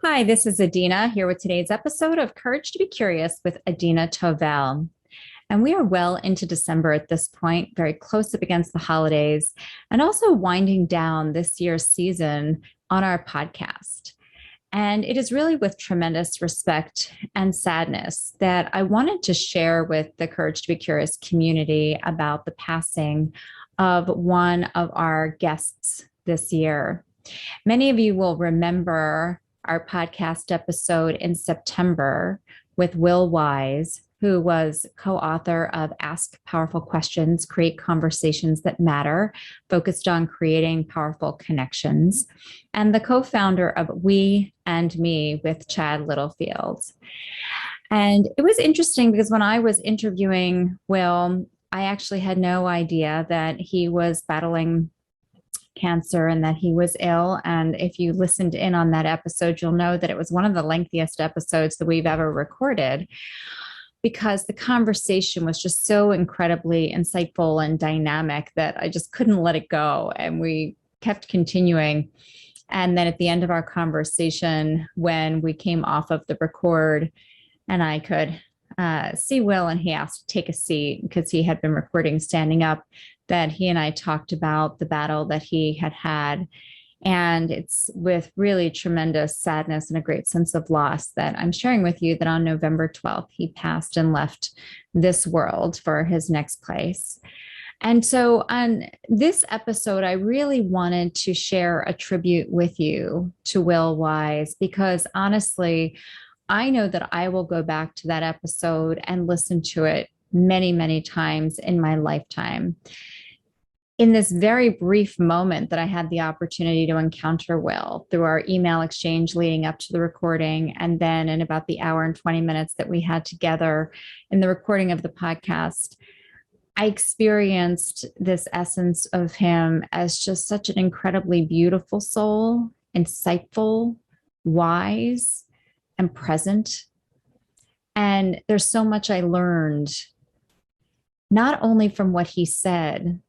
Hi, this is Adina here with today's episode of Courage to be Curious with Adina Tovel. And we are well into December at this point, very close up against the holidays, and also winding down this year's season on our podcast. And it is really with tremendous respect and sadness that I wanted to share with the Courage to be Curious community about the passing of one of our guests this year. Many of you will remember our podcast episode in September with Will Wise, who was co author of Ask Powerful Questions, Create Conversations That Matter, focused on creating powerful connections, and the co founder of We and Me with Chad Littlefield. And it was interesting because when I was interviewing Will, I actually had no idea that he was battling cancer and that he was ill. And if you listened in on that episode, you'll know that it was one of the lengthiest episodes that we've ever recorded because the conversation was just so incredibly insightful and dynamic that I just couldn't let it go. And we kept continuing. And then at the end of our conversation, when we came off of the record and I could see Will and he asked to take a seat because he had been recording standing up, that he and I talked about the battle that he had had. And it's with really tremendous sadness and a great sense of loss that I'm sharing with you that on November 12th, he passed and left this world for his next place. And so on this episode, I really wanted to share a tribute with you to Will Wise, because honestly, I know that I will go back to that episode and listen to it many, many times in my lifetime. In this very brief moment that I had the opportunity to encounter Will through our email exchange leading up to the recording, and then in about the hour and 20 minutes that we had together in the recording of the podcast, I experienced this essence of him as just such an incredibly beautiful soul, insightful, wise, and present. And there's so much I learned, not only from what he said,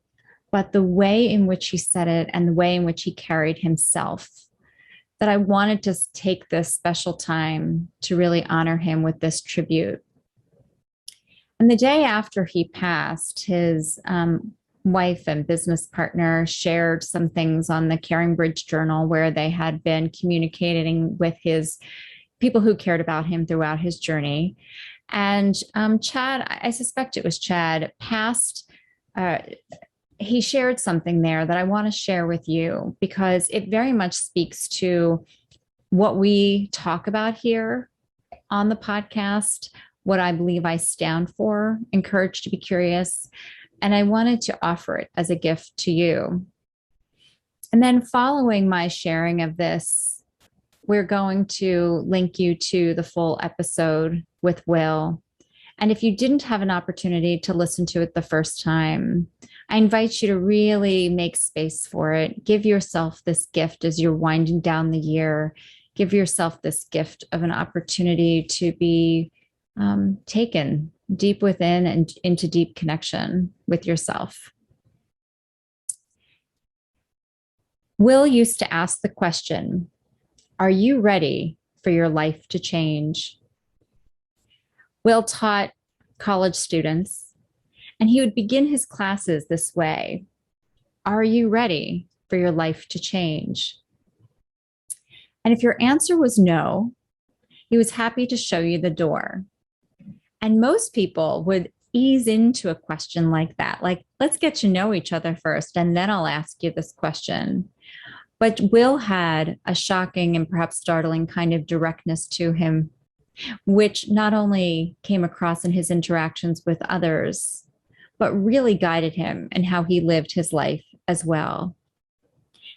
but the way in which he said it and the way in which he carried himself, that I wanted to take this special time to really honor him with this tribute. And the day after he passed, his wife and business partner shared some things on the Caring Bridge Journal where they had been communicating with his people who cared about him throughout his journey. And Chad, I suspect it was Chad, passed. He shared something there that I want to share with you because it very much speaks to what we talk about here on the podcast, what I believe I stand for, encourage to be curious. And I wanted to offer it as a gift to you. And then following my sharing of this, we're going to link you to the full episode with Will. And if you didn't have an opportunity to listen to it the first time, I invite you to really make space for it. Give yourself this gift as you're winding down the year. Give yourself this gift of an opportunity to be taken deep within and into deep connection with yourself. Will used to ask the question, are you ready for your life to change? Will taught college students, and he would begin his classes this way. Are you ready for your life to change? And if your answer was no, he was happy to show you the door. And most people would ease into a question like that, like, let's get to know each other first, and then I'll ask you this question. But Will had a shocking and perhaps startling kind of directness to him, which not only came across in his interactions with others, but really guided him in how he lived his life as well.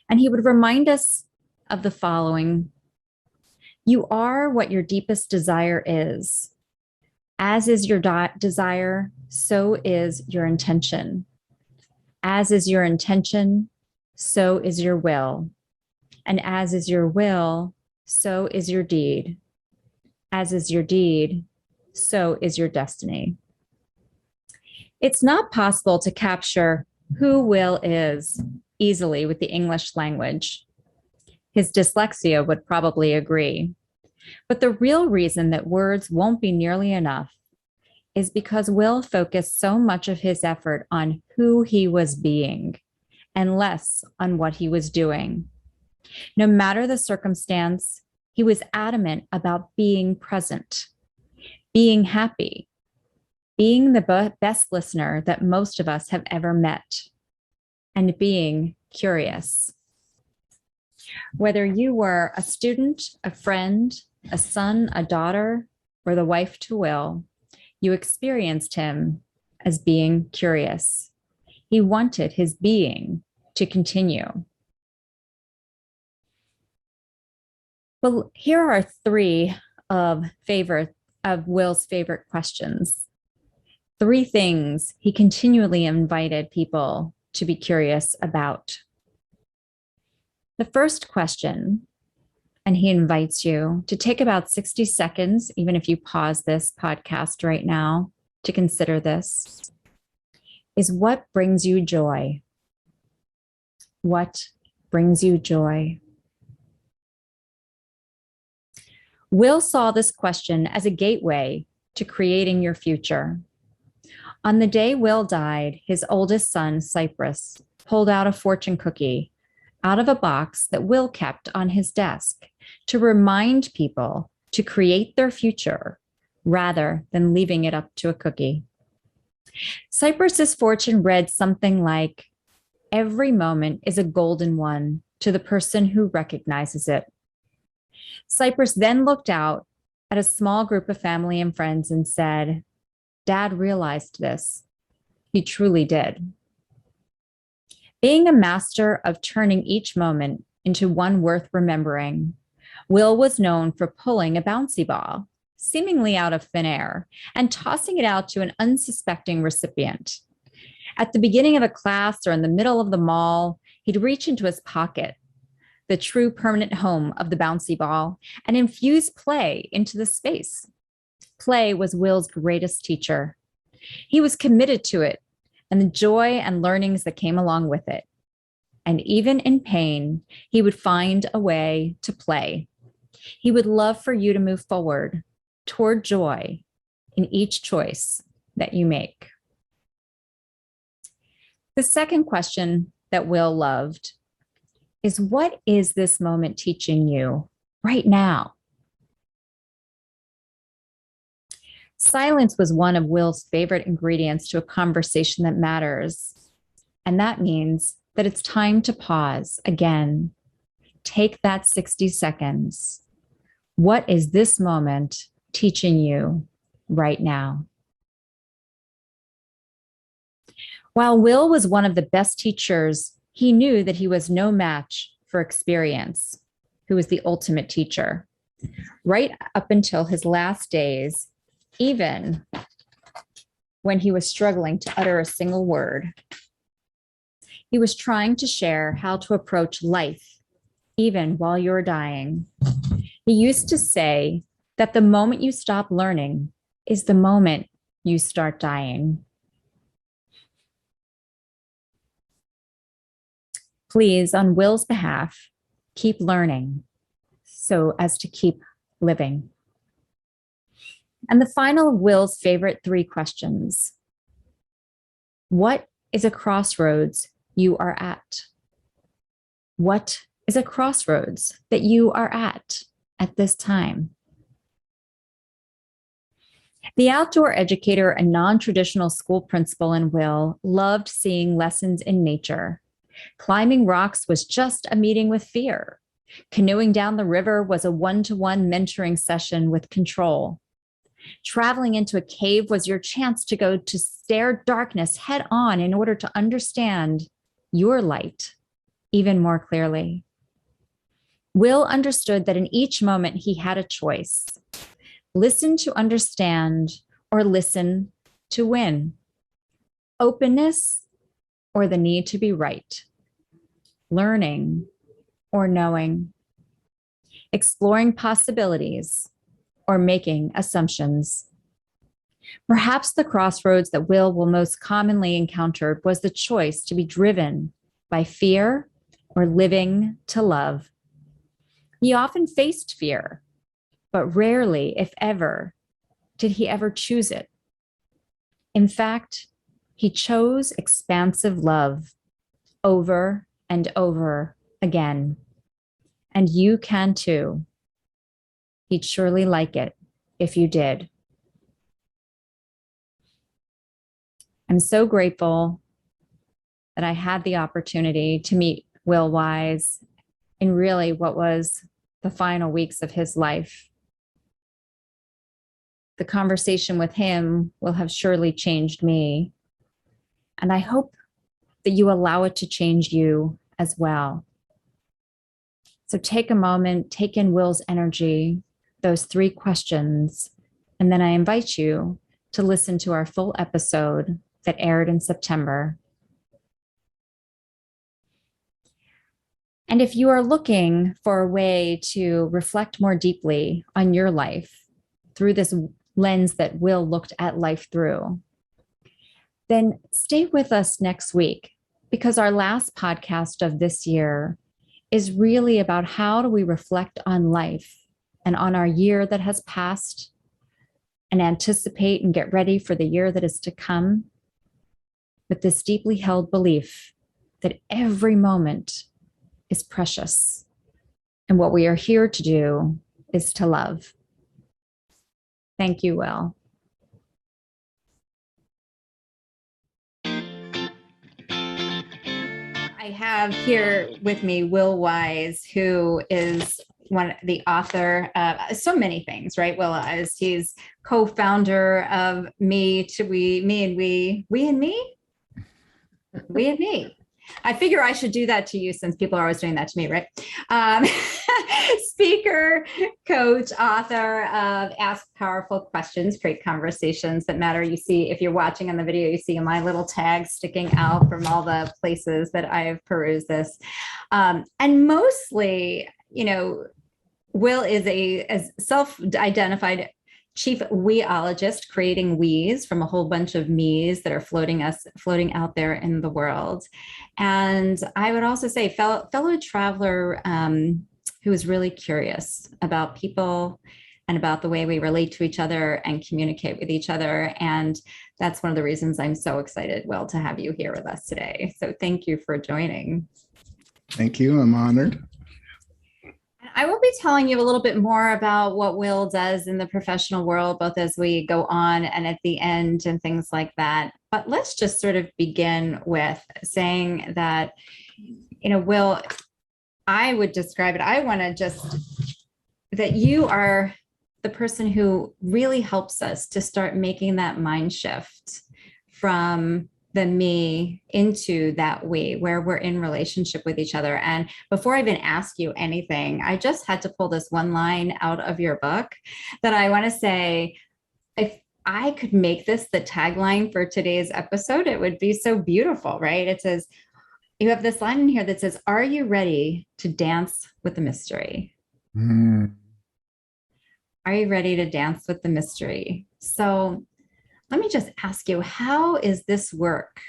And he would remind us of the following: you are what your deepest desire is. As is your desire, so is your intention. As is your intention, so is your will. And as is your will, so is your deed. As is your deed, so is your destiny. It's not possible to capture who Will is easily with the English language. His dyslexia would probably agree. But the real reason that words won't be nearly enough is because Will focused so much of his effort on who he was being and less on what he was doing. No matter the circumstance, he was adamant about being present, being happy, being the best listener that most of us have ever met, and being curious. Whether you were a student, a friend, a son, a daughter, or the wife to Will, you experienced him as being curious. He wanted his being to continue. Well, here are three of Will's favorite questions. Three things he continually invited people to be curious about. The first question, and he invites you to take about 60 seconds, even if you pause this podcast right now, to consider this, is what brings you joy? What brings you joy? Will saw this question as a gateway to creating your future. On the day Will died, his oldest son, Cypress, pulled out a fortune cookie out of a box that Will kept on his desk to remind people to create their future rather than leaving it up to a cookie. Cypress's fortune read something like, "Every moment is a golden one to the person who recognizes it." Cypress then looked out at a small group of family and friends and said, "Dad realized this. He truly did." Being a master of turning each moment into one worth remembering, Will was known for pulling a bouncy ball, seemingly out of thin air, and tossing it out to an unsuspecting recipient. At the beginning of a class or in the middle of the mall, he'd reach into his pocket, the true permanent home of the bouncy ball, and infuse play into the space. Play was Will's greatest teacher. He was committed to it and the joy and learnings that came along with it. And even in pain, he would find a way to play. He would love for you to move forward toward joy in each choice that you make. The second question that Will loved is, what is this moment teaching you right now? Silence was one of Will's favorite ingredients to a conversation that matters. And that means that it's time to pause again. Take that 60 seconds. What is this moment teaching you right now? While Will was one of the best teachers, he knew that he was no match for experience, who was the ultimate teacher. Right up until his last days, even when he was struggling to utter a single word, he was trying to share how to approach life, even while you're dying. He used to say that the moment you stop learning is the moment you start dying. Please, on Will's behalf, keep learning so as to keep living. And the final of Will's favorite three questions. What is a crossroads you are at? What is a crossroads that you are at this time? The outdoor educator and non-traditional school principal in Will loved seeing lessons in nature. Climbing rocks was just a meeting with fear. Canoeing down the river was a one-to-one mentoring session with control. Traveling into a cave was your chance to go to stare darkness head on in order to understand your light even more clearly. Will understood that in each moment he had a choice. Listen to understand or listen to win. Openness or the need to be right. Learning or knowing. Exploring possibilities or making assumptions. Perhaps the crossroads that Will most commonly encountered was the choice to be driven by fear or living to love. He often faced fear, but rarely, if ever, did he ever choose it. In fact, he chose expansive love over and over again. And you can too. He'd surely like it if you did. I'm so grateful that I had the opportunity to meet Will Wise in really what was the final weeks of his life. The conversation with him will have surely changed me. And I hope that you allow it to change you as well. So take a moment, take in Will's energy, those 3 questions, and then I invite you to listen to our full episode that aired in September. And if you are looking for a way to reflect more deeply on your life through this lens that Will looked at life through, then stay with us next week, because our last podcast of this year is really about how do we reflect on life and on our year that has passed and anticipate and get ready for the year that is to come with this deeply held belief that every moment is precious. And what we are here to do is to love. Thank you, Will. I have here with me Will Wise, who is the author of so many things, right? Will, as he's co-founder of Me and We and Me. I figure I should do that to you since people are always doing that to me, right? Speaker, coach, author of Ask Powerful Questions, Create Conversations That Matter. You see, if you're watching on the video, you see my little tags sticking out from all the places that I have perused this. And mostly, Will is a self-identified chief weologist, creating we's from a whole bunch of me's that are floating out there in the world. And I would also say fellow traveler who is really curious about people and about the way we relate to each other and communicate with each other. And that's one of the reasons I'm so excited, Will, to have you here with us today. So thank you for joining. Thank you. I'm honored. I will be telling you a little bit more about what Will does in the professional world, both as we go on and at the end and things like that. But let's just sort of begin with saying that, Will, I would describe it. I want to that you are the person who really helps us to start making that mind shift from the me into that we, where we're in relationship with each other. And before I even ask you anything, I just had to pull this one line out of your book that I want to say, if I could make this the tagline for today's episode, it would be so beautiful, right? It says, you have this line in here that says, are you ready to dance with the mystery? Are you ready to dance with the mystery? So let me just ask you, how is this work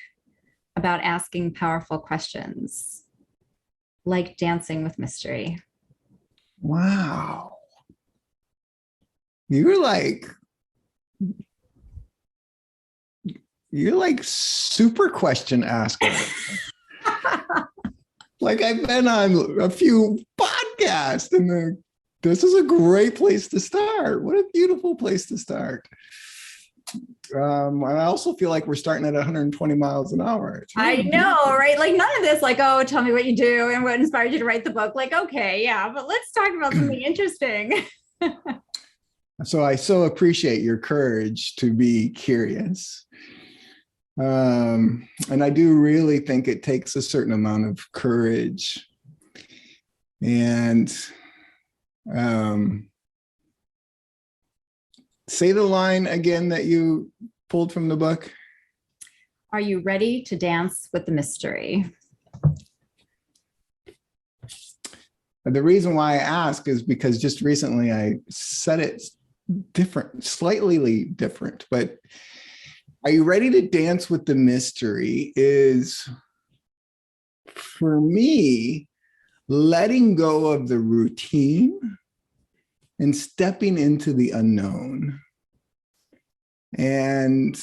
about asking powerful questions like dancing with mystery? Wow. You're like super question asker. Like I've been on a few podcasts and this is a great place to start. What a beautiful place to start. I also feel like we're starting at 120 miles an hour. I know, right? Like none of this, like, oh, tell me what you do and what inspired you to write the book. Like, okay, yeah, but let's talk about something interesting. So I so appreciate your courage to be curious. And I do really think it takes a certain amount of courage. And say the line again that you pulled from the book. Are you ready to dance with the mystery? The reason why I ask is because just recently I said it different, slightly different, but are you ready to dance with the mystery is, for me, letting go of the routine and stepping into the unknown. And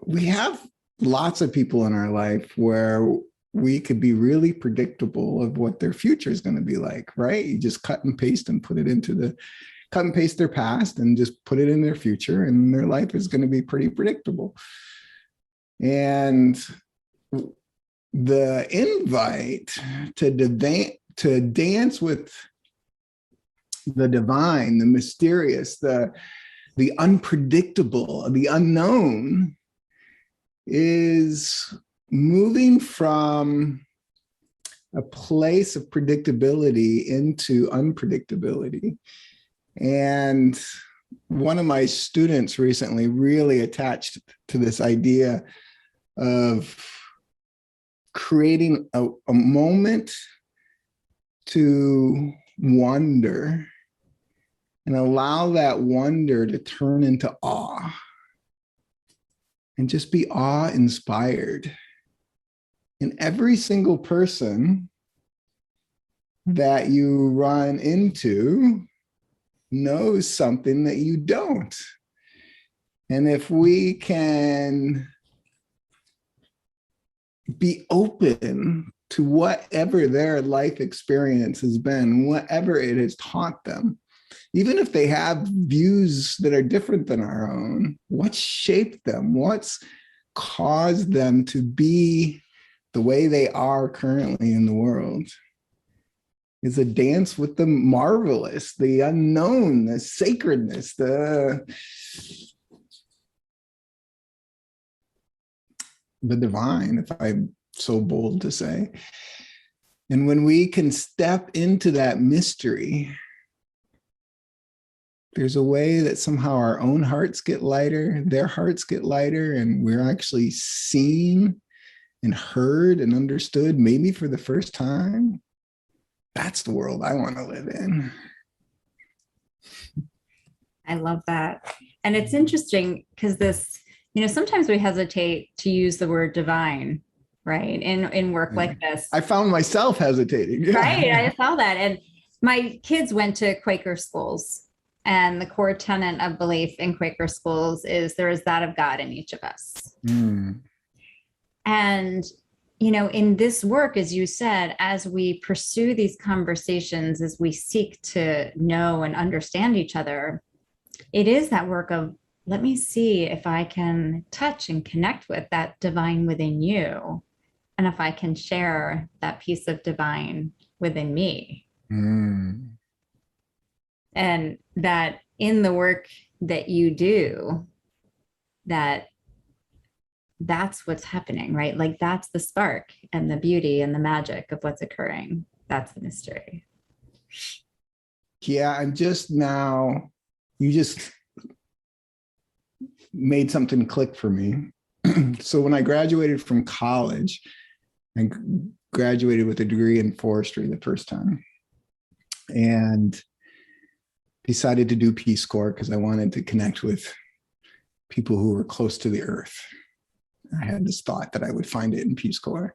we have lots of people in our life where we could be really predictable of what their future is going to be like, right? You just cut and paste and put and paste their past and just put it in their future, and their life is going to be pretty predictable. And the invite to dance with the divine, the mysterious, the unpredictable, the unknown, is moving from a place of predictability into unpredictability. And one of my students recently really attached to this idea of creating a moment to wonder and allow that wonder to turn into awe and just be awe-inspired. And every single person that you run into knows something that you don't. And if we can be open to whatever their life experience has been, whatever it has taught them, even if they have views that are different than our own, what's shaped them? What's caused them to be the way they are currently in the world is a dance with the marvelous, the unknown, the sacredness, the divine, if I'm so bold to say. And when we can step into that mystery, there's a way that somehow our own hearts get lighter, their hearts get lighter, and we're actually seen and heard and understood, maybe for the first time. That's the world I want to live in. I love that. And it's interesting because sometimes we hesitate to use the word divine, right? In work like this. I found myself hesitating. Yeah. Right. I saw that. And my kids went to Quaker schools. And the core tenet of belief in Quaker schools is there is that of God in each of us. Mm. And, in this work, as you said, as we pursue these conversations, as we seek to know and understand each other, it is that work of, let me see if I can touch and connect with that divine within you. And if I can share that piece of divine within me. Mm. And that in the work that you do, that's what's happening, right? Like that's the spark and the beauty and the magic of what's occurring. That's the mystery. Yeah, I'm just now, you just made something click for me. So when I graduated from college, I graduated with a degree in forestry the first time. And decided to do Peace Corps because I wanted to connect with people who were close to the earth. I had this thought that I would find it in Peace Corps.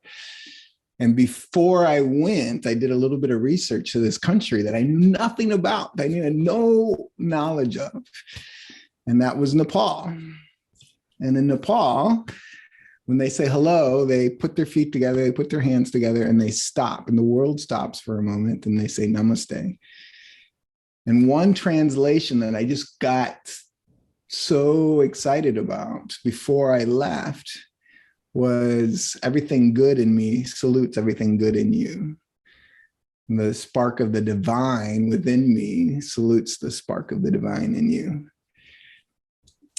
And before I went, I did a little bit of research to this country that I knew nothing about, I knew no knowledge of. And that was Nepal. And in Nepal, when they say hello, they put their feet together, they put their hands together, and they stop. And the world stops for a moment, and they say namaste. And one translation that I just got so excited about before I left was everything good in me salutes everything good in you. And the spark of the divine within me salutes the spark of the divine in you.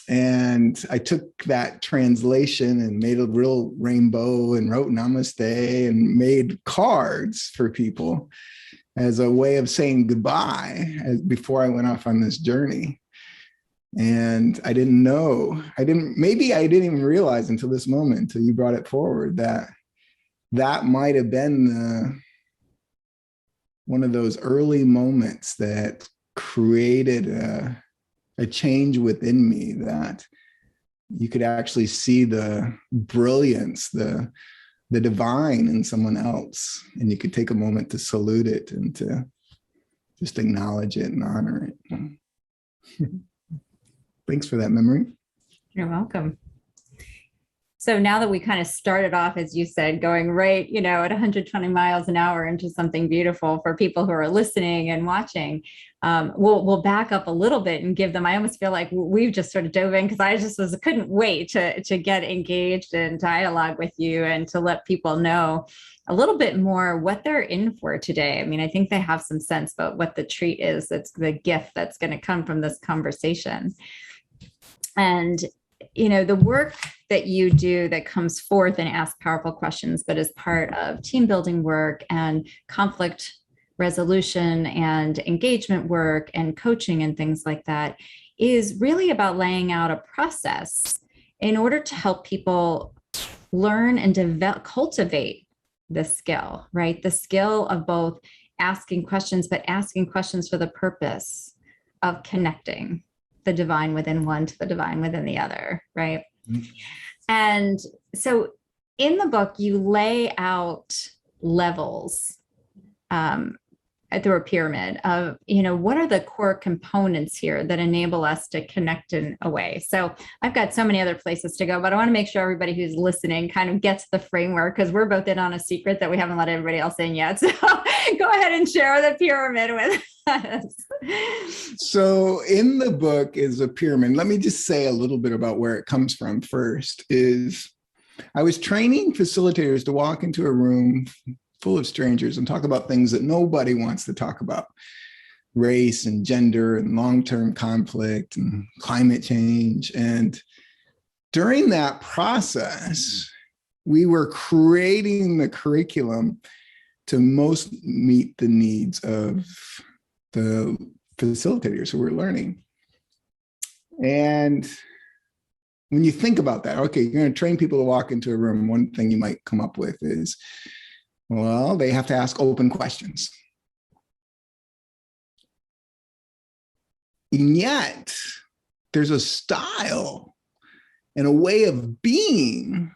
And I took that translation and made a real rainbow and wrote namaste and made cards for people as a way of saying goodbye before I went off on this journey. And I didn't know, maybe I didn't even realize until this moment, until you brought it forward, that might have been one of those early moments that created a change within me, that you could actually see the brilliance, the divine in someone else, and you could take a moment to salute it and to just acknowledge it and honor it. Thanks for that memory. You're welcome. So now that we kind of started off, as you said, going right, at 120 miles an hour into something beautiful for people who are listening and watching, we'll back up a little bit and give them. I almost feel like we've just sort of dove in because I couldn't wait to get engaged in dialogue with you and to let people know a little bit more what they're in for today. I mean, I think they have some sense about what the treat is. That's the gift that's going to come from this conversation. And the work that you do that comes forth and asks powerful questions, but as part of team building work and conflict resolution and engagement work and coaching and things like that, is really about laying out a process in order to help people learn and cultivate the skill, right? The skill of both asking questions, but asking questions for the purpose of connecting the divine within one to the divine within the other, right? Mm-hmm. And so in the book, you lay out levels through a pyramid of, what are the core components here that enable us to connect in a way. So I've got so many other places to go, but I want to make sure everybody who's listening kind of gets the framework, because we're both in on a secret that we haven't let everybody else in yet. So go ahead and share the pyramid with us. So in the book is a pyramid. Let me just say a little bit about where it comes from first. Is I was training facilitators to walk into a room full of strangers and talk about things that nobody wants to talk about: race and gender and long-term conflict and climate change. And during that process, we were creating the curriculum to most meet the needs of the facilitators who were learning. And when you think about that, okay, you're going to train people to walk into a room, one thing you might come up with is, well, they have to ask open questions. And yet, there's a style and a way of being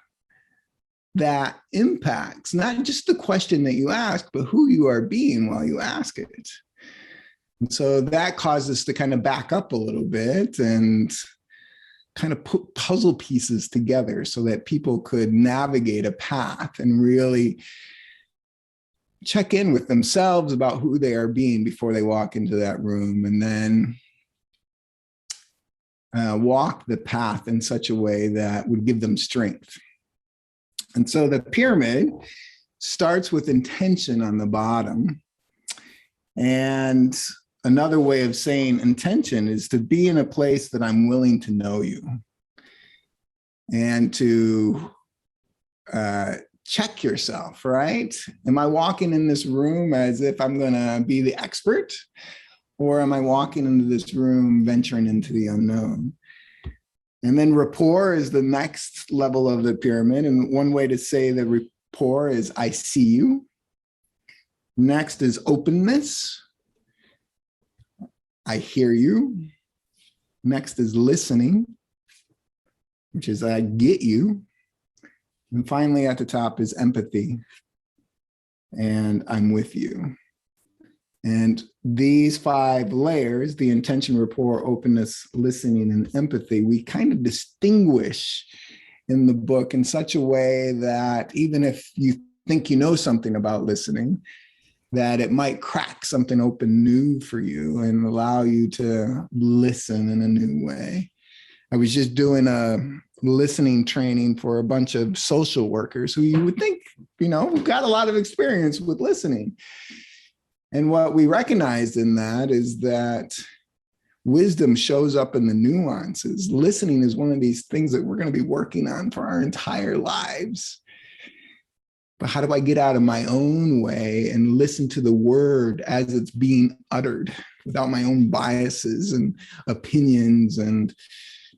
that impacts not just the question that you ask, but who you are being while you ask it. And so that caused us to kind of back up a little bit and kind of put puzzle pieces together so that people could navigate a path and really check in with themselves about who they are being before they walk into that room, and then walk the path in such a way that would give them strength. And so the pyramid starts with intention on the bottom. And another way of saying intention is to be in a place that I'm willing to know you and to check yourself, right? Am I walking in this room as if I'm going to be the expert, or am I walking into this room venturing into the unknown? And then rapport is the next level of the pyramid. And one way to say the rapport is I see you. Next is openness. I hear you. Next is listening, which is I get you. And finally, at the top is empathy, and I'm with you. And these 5 layers, the intention, rapport, openness, listening, and empathy, we kind of distinguish in the book in such a way that even if you think you know something about listening, that it might crack something open new for you and allow you to listen in a new way. I was just doing a listening training for a bunch of social workers who you would think, got a lot of experience with listening. And what we recognized in that is that wisdom shows up in the nuances. Listening is one of these things that we're going to be working on for our entire lives. But how do I get out of my own way and listen to the word as it's being uttered without my own biases and opinions and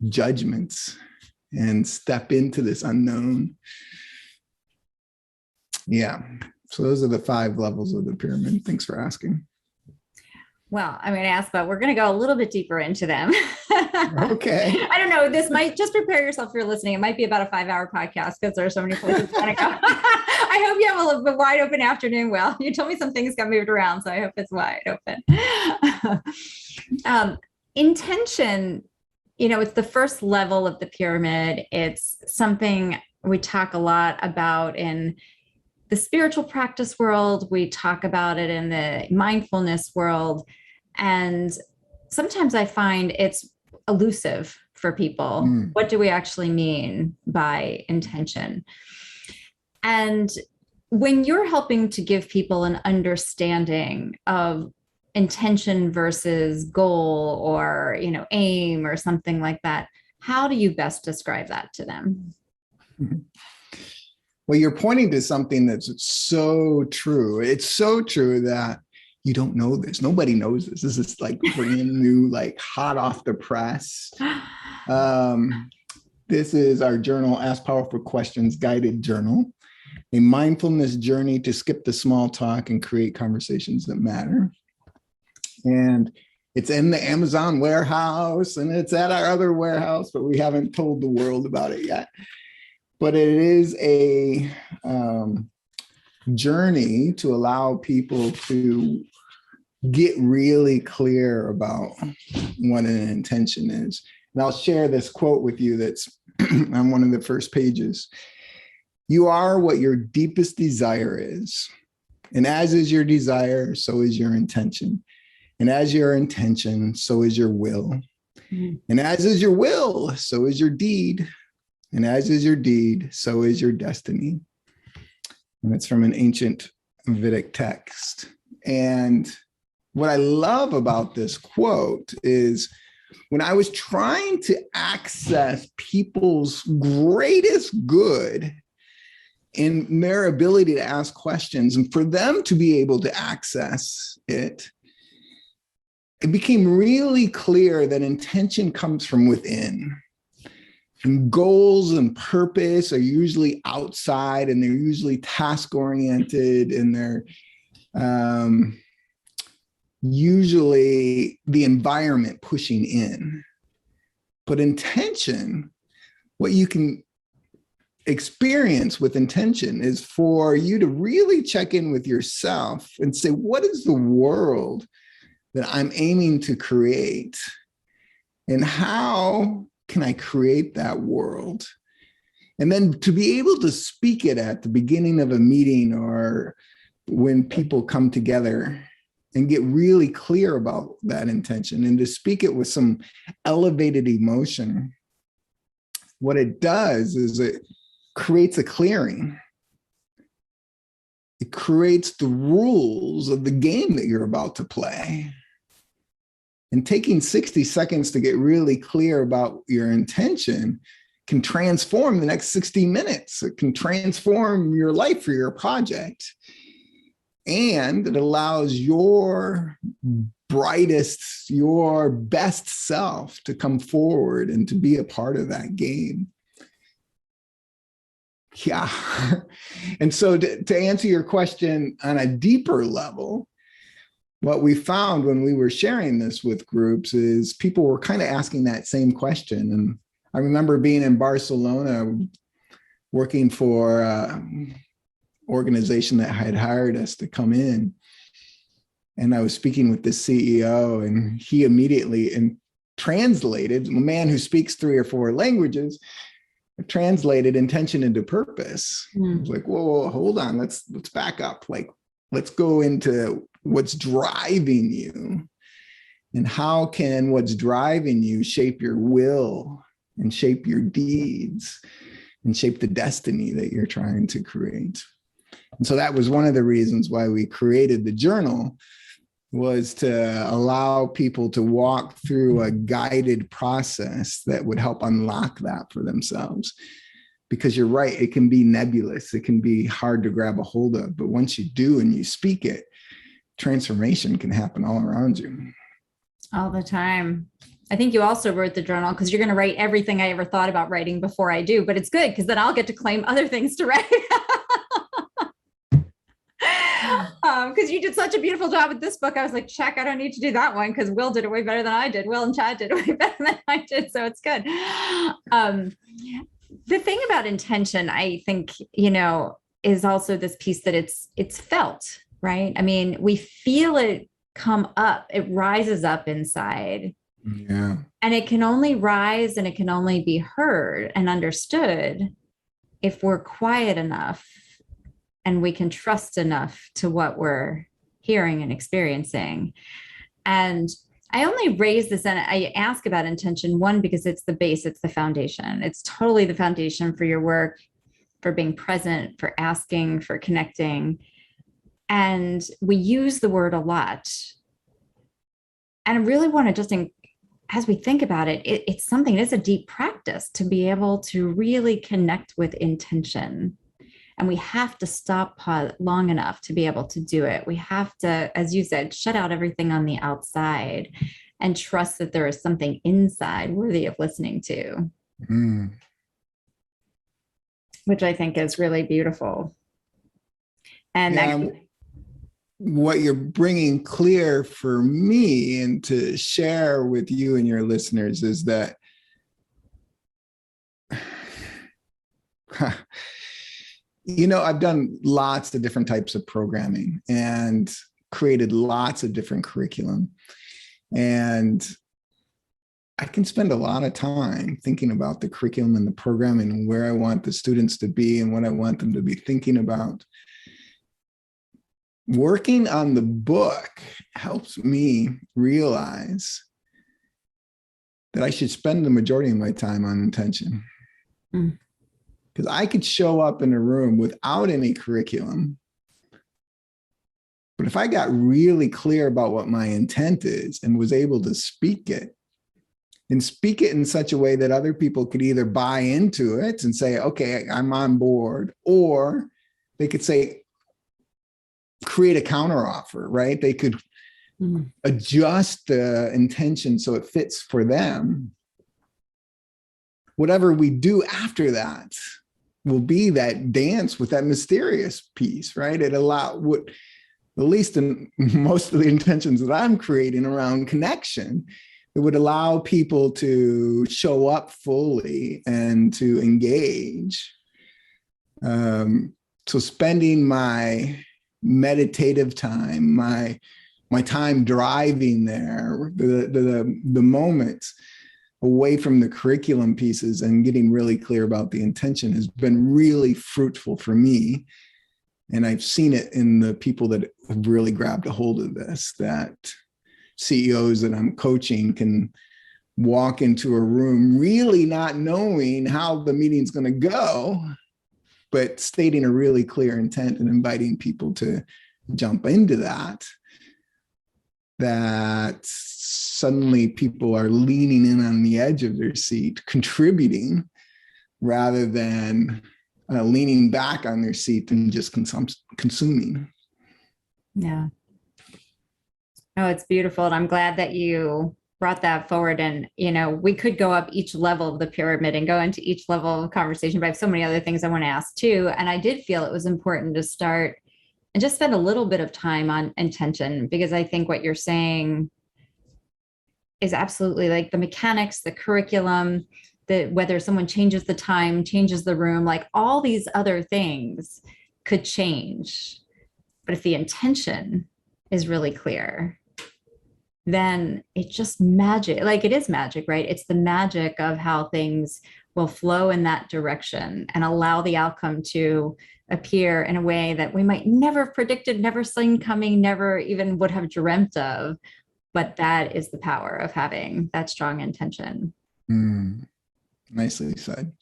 judgments, and step into this unknown? Yeah. So those are the 5 levels of the pyramid. Thanks for asking. Well, I'm going to ask, but we're going to go a little bit deeper into them. Okay. I don't know. This might just prepare yourself if you're listening. It might be about a 5-hour podcast because there are so many places to go. I hope you have a wide open afternoon. Well, you told me some things got moved around, so I hope it's wide open. Intention, it's the first level of the pyramid. It's something we talk a lot about in the spiritual practice world. We talk about it in the mindfulness world. And sometimes I find it's elusive for people. What do we actually mean by intention? And when you're helping to give people an understanding of intention versus goal or, aim or something like that, how do you best describe that to them? Well, you're pointing to something that's so true. It's so true that you don't know this. Nobody knows this. This is like brand new, like hot off the press. This is our journal, Ask Powerful Questions Guided Journal, a mindfulness journey to skip the small talk and create conversations that matter. And it's in the Amazon warehouse and it's at our other warehouse, but we haven't told the world about it yet. But it is a journey to allow people to get really clear about what an intention is. And I'll share this quote with you that's on one of the first pages. You are what your deepest desire is. And as is your desire, so is your intention. And as your intention, so is your will. And as is your will, so is your deed. And as is your deed, so is your destiny. And it's from an ancient Vedic text. And what I love about this quote is when I was trying to access people's greatest good in their ability to ask questions and for them to be able to access it, it became really clear that intention comes from within. And goals and purpose are usually outside and they're usually task-oriented and they're usually the environment pushing in. But intention, what you can experience with intention is for you to really check in with yourself and say, what is the world that I'm aiming to create? And how can I create that world? And then to be able to speak it at the beginning of a meeting or when people come together and get really clear about that intention and to speak it with some elevated emotion. What it does is it creates a clearing. It creates the rules of the game that you're about to play. And taking 60 seconds to get really clear about your intention can transform the next 60 minutes. It can transform your life or your project. And it allows your brightest, your best self to come forward and to be a part of that game. Yeah. And so to answer your question on a deeper level, what we found when we were sharing this with groups is people were kind of asking that same question. And I remember being in Barcelona working for an organization that had hired us to come in. And I was speaking with the CEO and he immediately translated, a man who speaks 3 or 4 languages, translated intention into purpose. I was like, whoa, hold on, let's back up. Like, let's go into what's driving you and how can what's driving you shape your will and shape your deeds and shape the destiny that you're trying to create. And so that was one of the reasons why we created the journal, was to allow people to walk through a guided process that would help unlock that for themselves. Because you're right, it can be nebulous. It can be hard to grab a hold of. But once you do and you speak it, transformation can happen all around you. All the time. I think you also wrote the journal because you're going to write everything I ever thought about writing before I do. But it's good because then I'll get to claim other things to write. Because you did such a beautiful job with this book. I was like, check, I don't need to do that one because Will did it way better than I did. Will and Chad did it way better than I did. So it's good. The thing about intention, I think, is also this piece that it's felt, right? I mean, we feel it come up, it rises up inside. Yeah. And it can only rise and it can only be heard and understood if we're quiet enough and we can trust enough to what we're hearing and experiencing. And I only raise this and I ask about intention, one, because it's the base, it's the foundation. It's totally the foundation for your work, for being present, for asking, for connecting. And we use the word a lot. And I really want to just, as we think about it, it's something, it's a deep practice to be able to really connect with intention. And we have to stop long enough to be able to do it. We have to, as you said, shut out everything on the outside and trust that there is something inside worthy of listening to, which I think is really beautiful. And yeah, what you're bringing clear for me and to share with you and your listeners is that I've done lots of different types of programming and created lots of different curriculum. And I can spend a lot of time thinking about the curriculum and the programming and where I want the students to be and what I want them to be thinking about. Working on the book helps me realize that I should spend the majority of my time on intention. Because I could show up in a room without any curriculum. But if I got really clear about what my intent is and was able to speak it in such a way that other people could either buy into it and say, okay, I'm on board, or they could say, create a counteroffer, right? They could adjust the intention so it fits for them. Whatever we do after that will be that dance with that mysterious piece, right? It at least in most of the intentions that I'm creating around connection, it would allow people to show up fully and to engage. So spending my meditative time, my time driving there, the moments away from the curriculum pieces and getting really clear about the intention has been really fruitful for me. And I've seen it in the people that have really grabbed a hold of this, that CEOs that I'm coaching can walk into a room really not knowing how the meeting's going to go, but stating a really clear intent and inviting people to jump into that suddenly people are leaning in on the edge of their seat, contributing rather than leaning back on their seat and just consuming. Yeah. Oh, it's beautiful. And I'm glad that you brought that forward. And, we could go up each level of the pyramid and go into each level of conversation, but I have so many other things I want to ask too. And I did feel it was important to start and just spend a little bit of time on intention, because I think what you're saying is absolutely like the mechanics, the curriculum, whether someone changes the time, changes the room, like all these other things could change. But if the intention is really clear, then it's just magic. Like it is magic, right? It's the magic of how things will flow in that direction and allow the outcome to appear in a way that we might never have predicted, never seen coming, never even would have dreamt of. But that is the power of having that strong intention. Nicely said.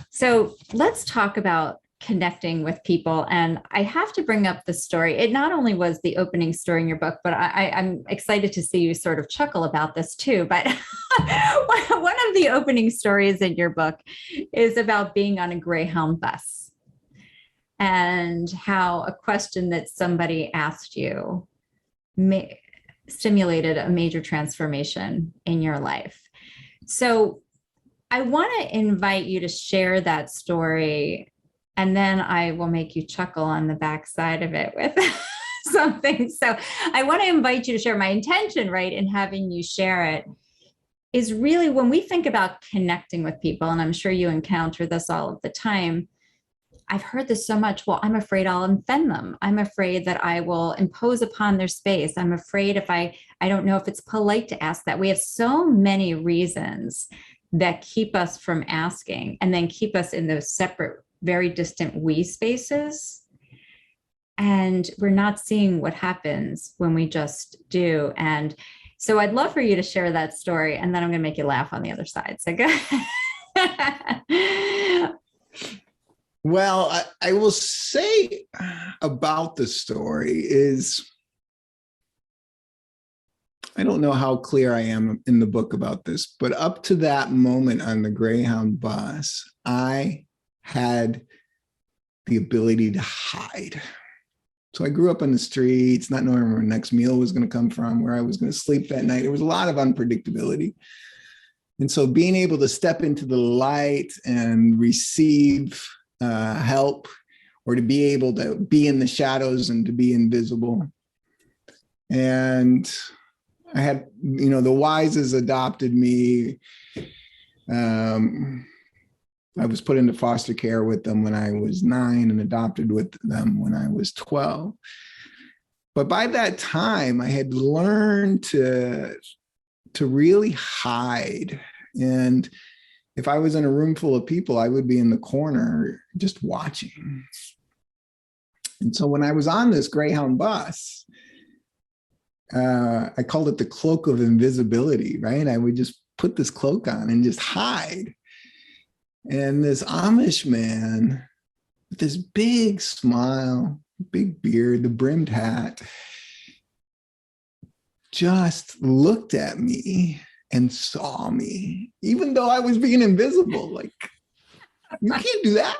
So let's talk about connecting with people. And I have to bring up the story. It not only was the opening story in your book, but I'm excited to see you sort of chuckle about this too. But one of the opening stories in your book is about being on a Greyhound bus and how a question that somebody asked you stimulated a major transformation in your life. So I want to invite you to share that story, and then I will make you chuckle on the backside of it with something. So I want to invite you to share. My intention, right, in having you share it is really when we think about connecting with people, and I'm sure you encounter this all of the time. I've heard this so much. Well, I'm afraid I'll offend them. I'm afraid that I will impose upon their space. I'm afraid if I don't know if it's polite to ask that. We have so many reasons that keep us from asking and then keep us in those separate, very distant we spaces. And we're not seeing what happens when we just do. And so I'd love for you to share that story, and then I'm going to make you laugh on the other side. So go. Well, I will say about the story is, I don't know how clear I am in the book about this, but up to that moment on the Greyhound bus, I had the ability to hide. So I grew up on the streets, not knowing where my next meal was going to come from, where I was going to sleep that night. There was a lot of unpredictability. And so being able to step into the light and receive help, or to be able to be in the shadows and to be invisible. And I had, the Wises adopted me. I was put into foster care with them when I was 9 and adopted with them when I was 12. But by that time, I had learned to really hide. And if I was in a room full of people, I would be in the corner just watching. And so when I was on this Greyhound bus, I called it the Cloak of Invisibility, right? I would just put this cloak on and just hide. And this Amish man with this big smile, big beard, the brimmed hat, just looked at me and saw me, even though I was being invisible. Like, you can't do that.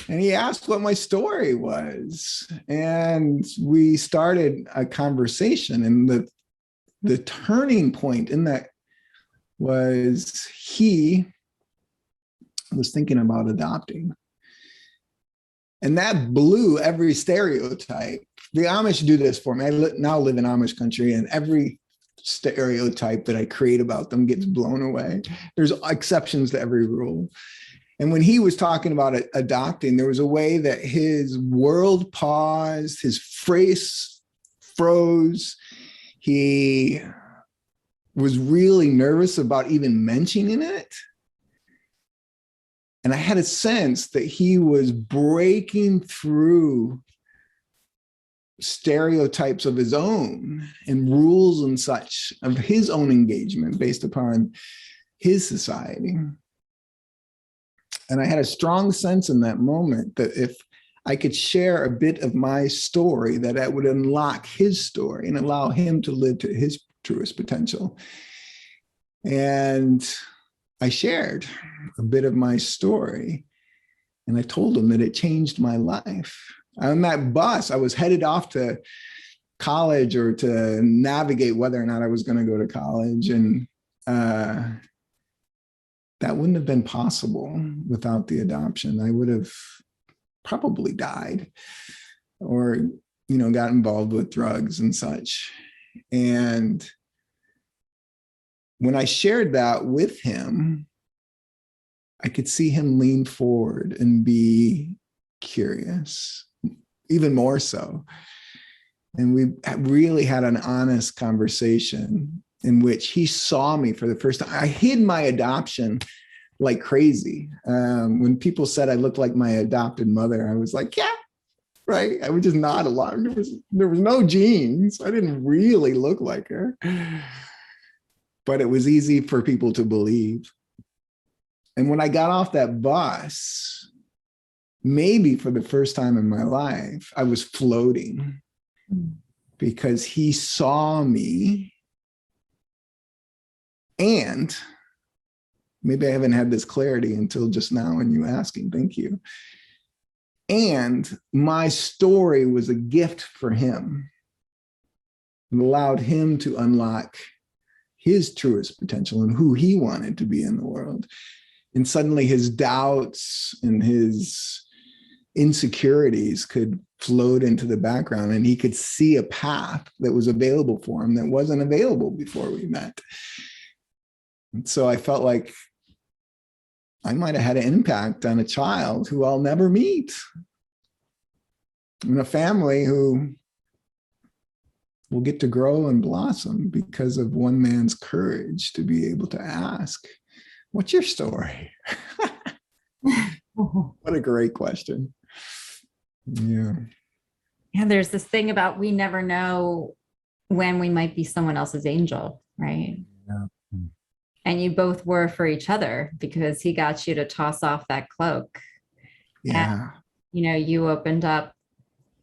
And he asked what my story was. And we started a conversation. And the turning point in that was he was thinking about adopting. And that blew every stereotype. The Amish do this for me. I now live in Amish country, and every stereotype that I create about them gets blown away. There's exceptions to every rule. And when he was talking about adopting, there was a way that his world paused, his face froze. He was really nervous about even mentioning it. And I had a sense that he was breaking through stereotypes of his own and rules and such of his own engagement based upon his society. And I had a strong sense in that moment that if I could share a bit of my story, that would unlock his story and allow him to live to his truest potential. And I shared a bit of my story, and I told him that it changed my life. On that bus, I was headed off to college, or to navigate whether or not I was going to go to college. And that wouldn't have been possible without the adoption. I would have probably died, or, got involved with drugs and such. And when I shared that with him, I could see him lean forward and be curious, even more so. And we really had an honest conversation in which he saw me for the first time. I hid my adoption like crazy. When people said I looked like my adopted mother, I was like, yeah, right. I would just nod along. There was no genes. I didn't really look like her. But it was easy for people to believe. And when I got off that bus, maybe for the first time in my life, I was floating, because he saw me. And maybe I haven't had this clarity until just now when you asking, thank you. And my story was a gift for him. It allowed him to unlock his truest potential and who he wanted to be in the world. And suddenly his doubts and his insecurities could float into the background, and he could see a path that was available for him that wasn't available before we met. And so I felt like I might have had an impact on a child who I'll never meet, in a family who will get to grow and blossom because of one man's courage to be able to ask, what's your story? What a great question. Yeah. Yeah, there's this thing about we never know when we might be someone else's angel, right? Yeah. And you both were for each other because he got you to toss off that cloak. Yeah. And, you opened up,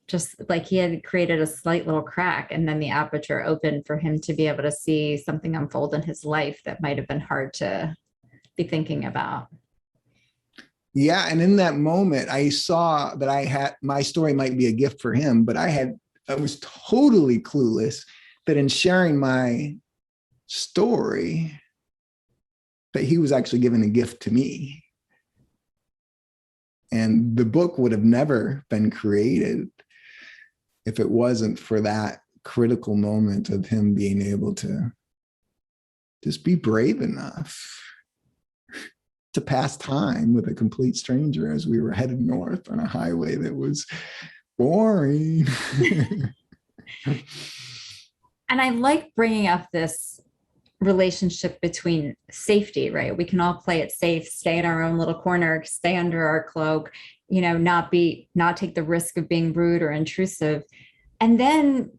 just like he had created a slight little crack, and then the aperture opened for him to be able to see something unfold in his life that might have been hard to be thinking about. Yeah. And in that moment, I saw that my story might be a gift for him, but I was totally clueless that in sharing my story, that he was actually giving a gift to me. And the book would have never been created if it wasn't for that critical moment of him being able to just be brave enough to pass time with a complete stranger as we were headed north on a highway that was boring. And I like bringing up this relationship between safety, right? We can all play it safe, stay in our own little corner, stay under our cloak, not take the risk of being rude or intrusive. And then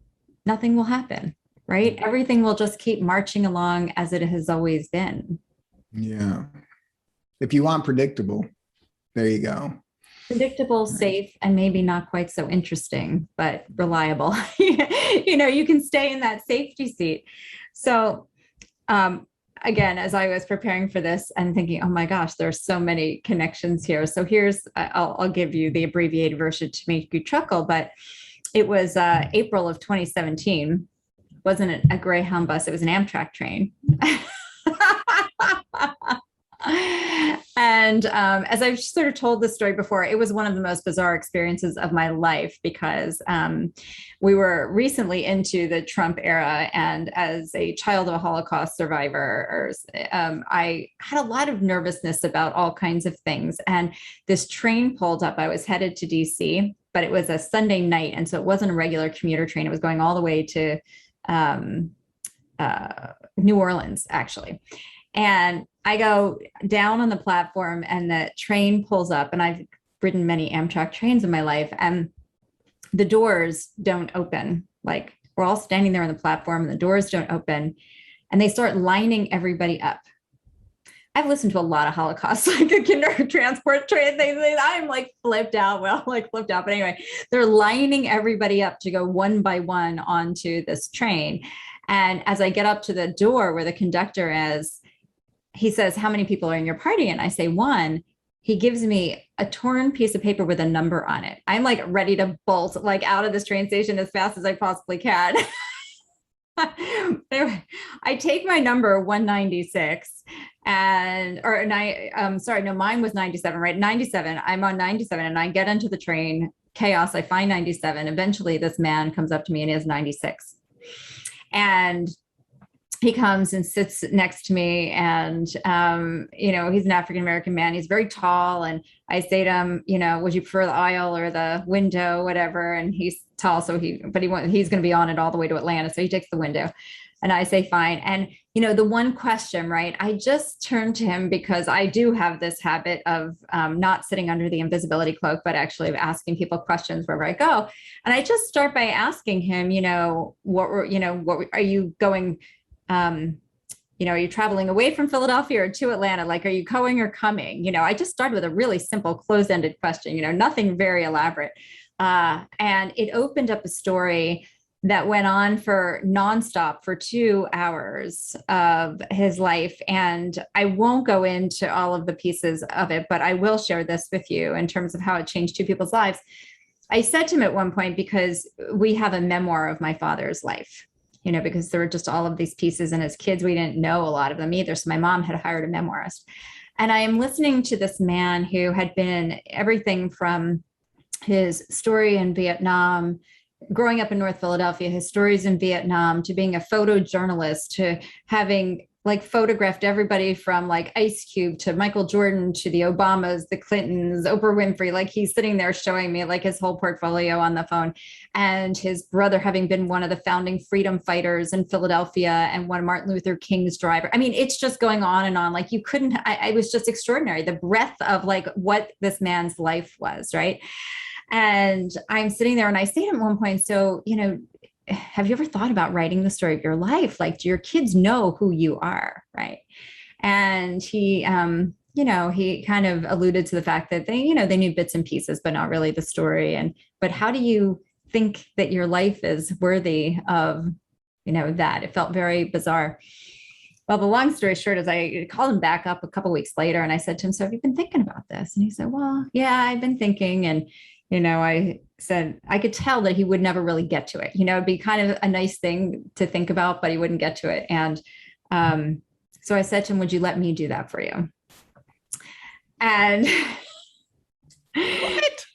nothing will happen, right? Everything will just keep marching along as it has always been. Yeah. If you want predictable, there you go. Predictable, safe, and maybe not quite so interesting, but reliable. You can stay in that safety seat. So again, as I was preparing for this and thinking, oh my gosh, there's so many connections here. So I'll give you the abbreviated version to make you chuckle, but it was April of 2017. Wasn't a Greyhound bus, it was an Amtrak train. And as I've sort of told this story before, it was one of the most bizarre experiences of my life because we were recently into the Trump era. And as a child of a Holocaust survivor, I had a lot of nervousness about all kinds of things. And this train pulled up. I was headed to DC, but it was a Sunday night. And so it wasn't a regular commuter train. It was going all the way to New Orleans, actually. And I go down on the platform and the train pulls up, and I've ridden many Amtrak trains in my life, and the doors don't open. Like, we're all standing there on the platform and the doors don't open, and they start lining everybody up. I've listened to a lot of Holocaust, like a kinder transport train things. I'm like flipped out. But anyway, they're lining everybody up to go one by one onto this train. And as I get up to the door where the conductor is, he says, how many people are in your party? And I say, one. He gives me a torn piece of paper with a number on it. I'm like ready to bolt like out of this train station as fast as I possibly can. Anyway, I take my number 196 mine was 97, right? 97. I'm on 97 and I get into the train, chaos. I find 97. Eventually this man comes up to me and he has 96. And he comes and sits next to me, and he's an African-American man. He's very tall, and I say to him, would you prefer the aisle or the window, whatever? And he's tall, so he's going to be on it all the way to Atlanta, so he takes the window, and I say fine. And the one question, right? I just turned to him because I do have this habit of not sitting under the invisibility cloak, but actually of asking people questions wherever I go. And I just start by asking him, what are you going? Are you traveling away from Philadelphia or to Atlanta? Like, are you going or coming? I just started with a really simple closed-ended question, nothing very elaborate. And it opened up a story that went on for nonstop for 2 hours of his life. And I won't go into all of the pieces of it, but I will share this with you in terms of how it changed two people's lives. I said to him at one point, because we have a memoir of my father's life, because there were just all of these pieces, and as kids, we didn't know a lot of them either. So my mom had hired a memoirist, and I am listening to this man who had been everything from his story in Vietnam, growing up in North Philadelphia, his stories in Vietnam, to being a photojournalist, to having like photographed everybody from like Ice Cube to Michael Jordan to the Obamas, the Clintons, Oprah Winfrey. Like he's sitting there showing me like his whole portfolio on the phone. And his brother having been one of the founding freedom fighters in Philadelphia and one of Martin Luther King's driver. I mean, it's just going on and on. Like you couldn't, I was just extraordinary. The breadth of like what this man's life was, right? And I'm sitting there and I say to him at one point, so, have you ever thought about writing the story of your life? Like, do your kids know who you are? Right. And he, he kind of alluded to the fact that they knew bits and pieces, but not really the story. But how do you think that your life is worthy of, that? It felt very bizarre. Well, the long story short is I called him back up a couple of weeks later and I said to him, so have you been thinking about this? And he said, well, yeah, I've been thinking. And I said, I could tell that he would never really get to it. It'd be kind of a nice thing to think about, but he wouldn't get to it. And so I said to him, would you let me do that for you? And What?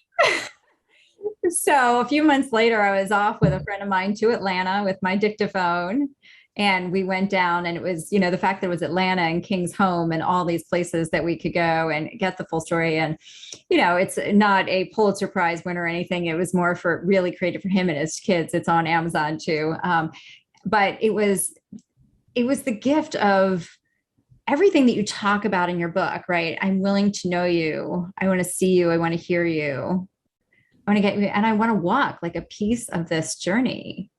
So a few months later, I was off with a friend of mine to Atlanta with my dictaphone. And we went down, and it was, the fact that it was Atlanta and King's Home and all these places that we could go and get the full story. And, it's not a Pulitzer Prize winner or anything. It was more for really creative for him and his kids. It's on Amazon too. But it was the gift of everything that you talk about in your book, right? I'm willing to know you. I want to see you. I want to hear you. I want to get you. And I want to walk like a piece of this journey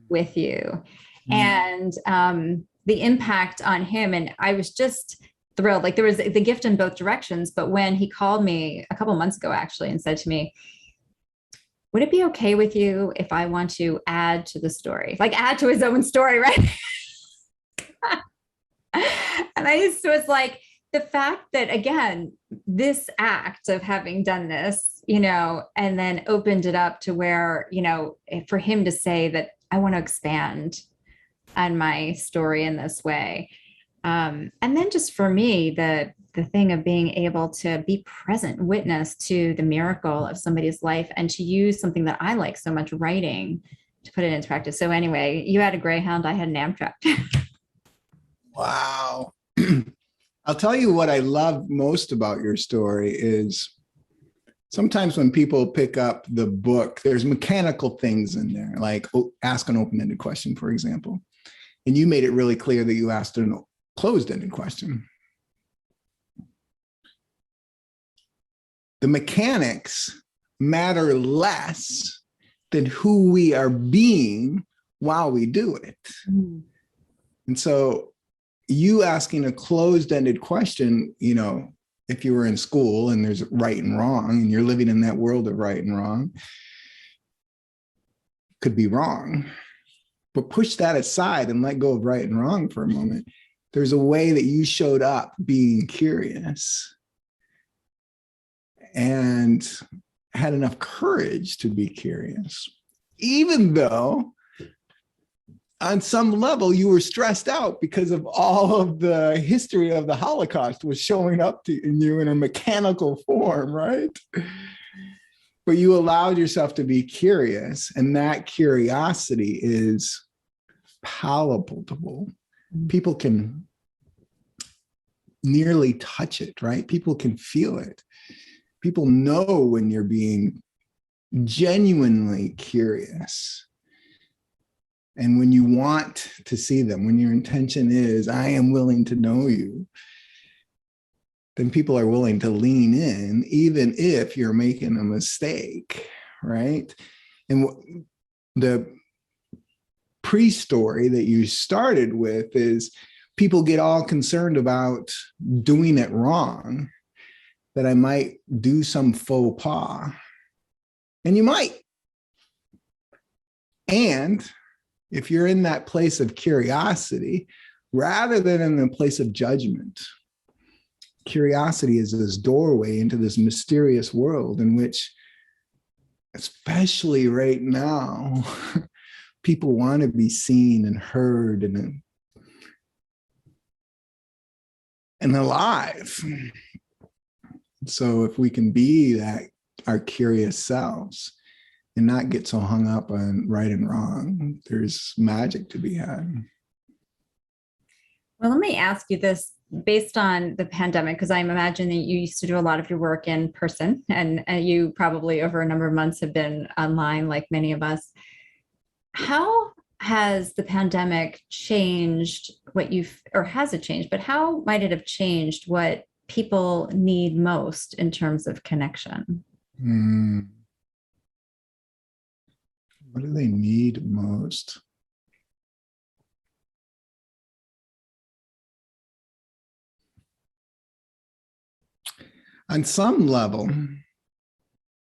with you. And the impact on him. And I was just thrilled. Like there was the gift in both directions. But when he called me a couple of months ago, actually, and said to me, would it be okay with you if I want to add to the story, like add to his own story, right? And I just was like, the fact that, again, this act of having done this, and then opened it up to where, for him to say that I want to expand on my story in this way. And then just for me, the thing of being able to be present witness to the miracle of somebody's life and to use something that I like so much, writing, to put it into practice. So anyway, you had a Greyhound, I had an Amtrak. Wow. I'll tell you what I love most about your story is sometimes when people pick up the book, there's mechanical things in there, like ask an open-ended question, for example. And you made it really clear that you asked a closed-ended question. The mechanics matter less than who we are being while we do it. Mm. And so you asking a closed-ended question, if you were in school and there's right and wrong and you're living in that world of right and wrong, could be wrong. But push that aside and let go of right and wrong for a moment. There's a way that you showed up being curious and had enough courage to be curious, even though on some level you were stressed out because of all of the history of the Holocaust was showing up in you in a mechanical form, right? But you allowed yourself to be curious, and that curiosity is palatable. People can nearly touch it, right? People can feel it. People know when you're being genuinely curious. And when you want to see them, when your intention is, I am willing to know you, then people are willing to lean in, even if you're making a mistake, right? And the pre-story that you started with is people get all concerned about doing it wrong, that I might do some faux pas. And you might. And if you're in that place of curiosity, rather than in the place of judgment, curiosity is this doorway into this mysterious world in which, especially right now, people want to be seen and heard and alive. So if we can be that our curious selves and not get so hung up on right and wrong. There's magic to be had. Well, let me ask you this based on the pandemic, because I'm imagining that you used to do a lot of your work in person, and you probably over a number of months have been online like many of us. How has the pandemic changed what you've, or has it changed, but how might it have changed what people need most in terms of connection? What do they need most? On some level,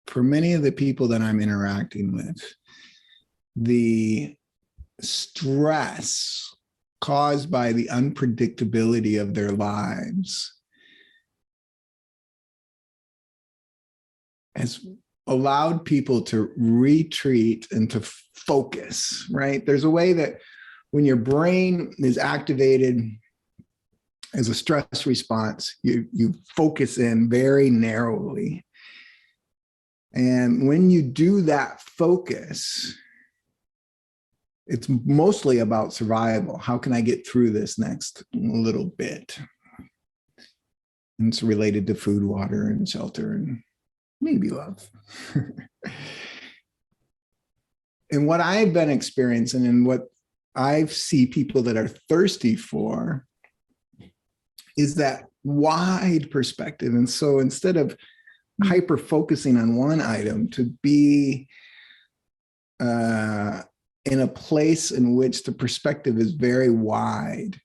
for many of the people that I'm interacting with, the stress caused by the unpredictability of their lives has allowed people to retreat and to focus, right? There's a way that when your brain is activated as a stress response, you focus in very narrowly. And when you do that focus, it's mostly about survival. How can I get through this next little bit? And it's related to food, water, and shelter, and maybe love. And what I've been experiencing and what I see people that are thirsty for is that wide perspective. And so instead of hyper focusing on one item, to be in a place in which the perspective is very wide,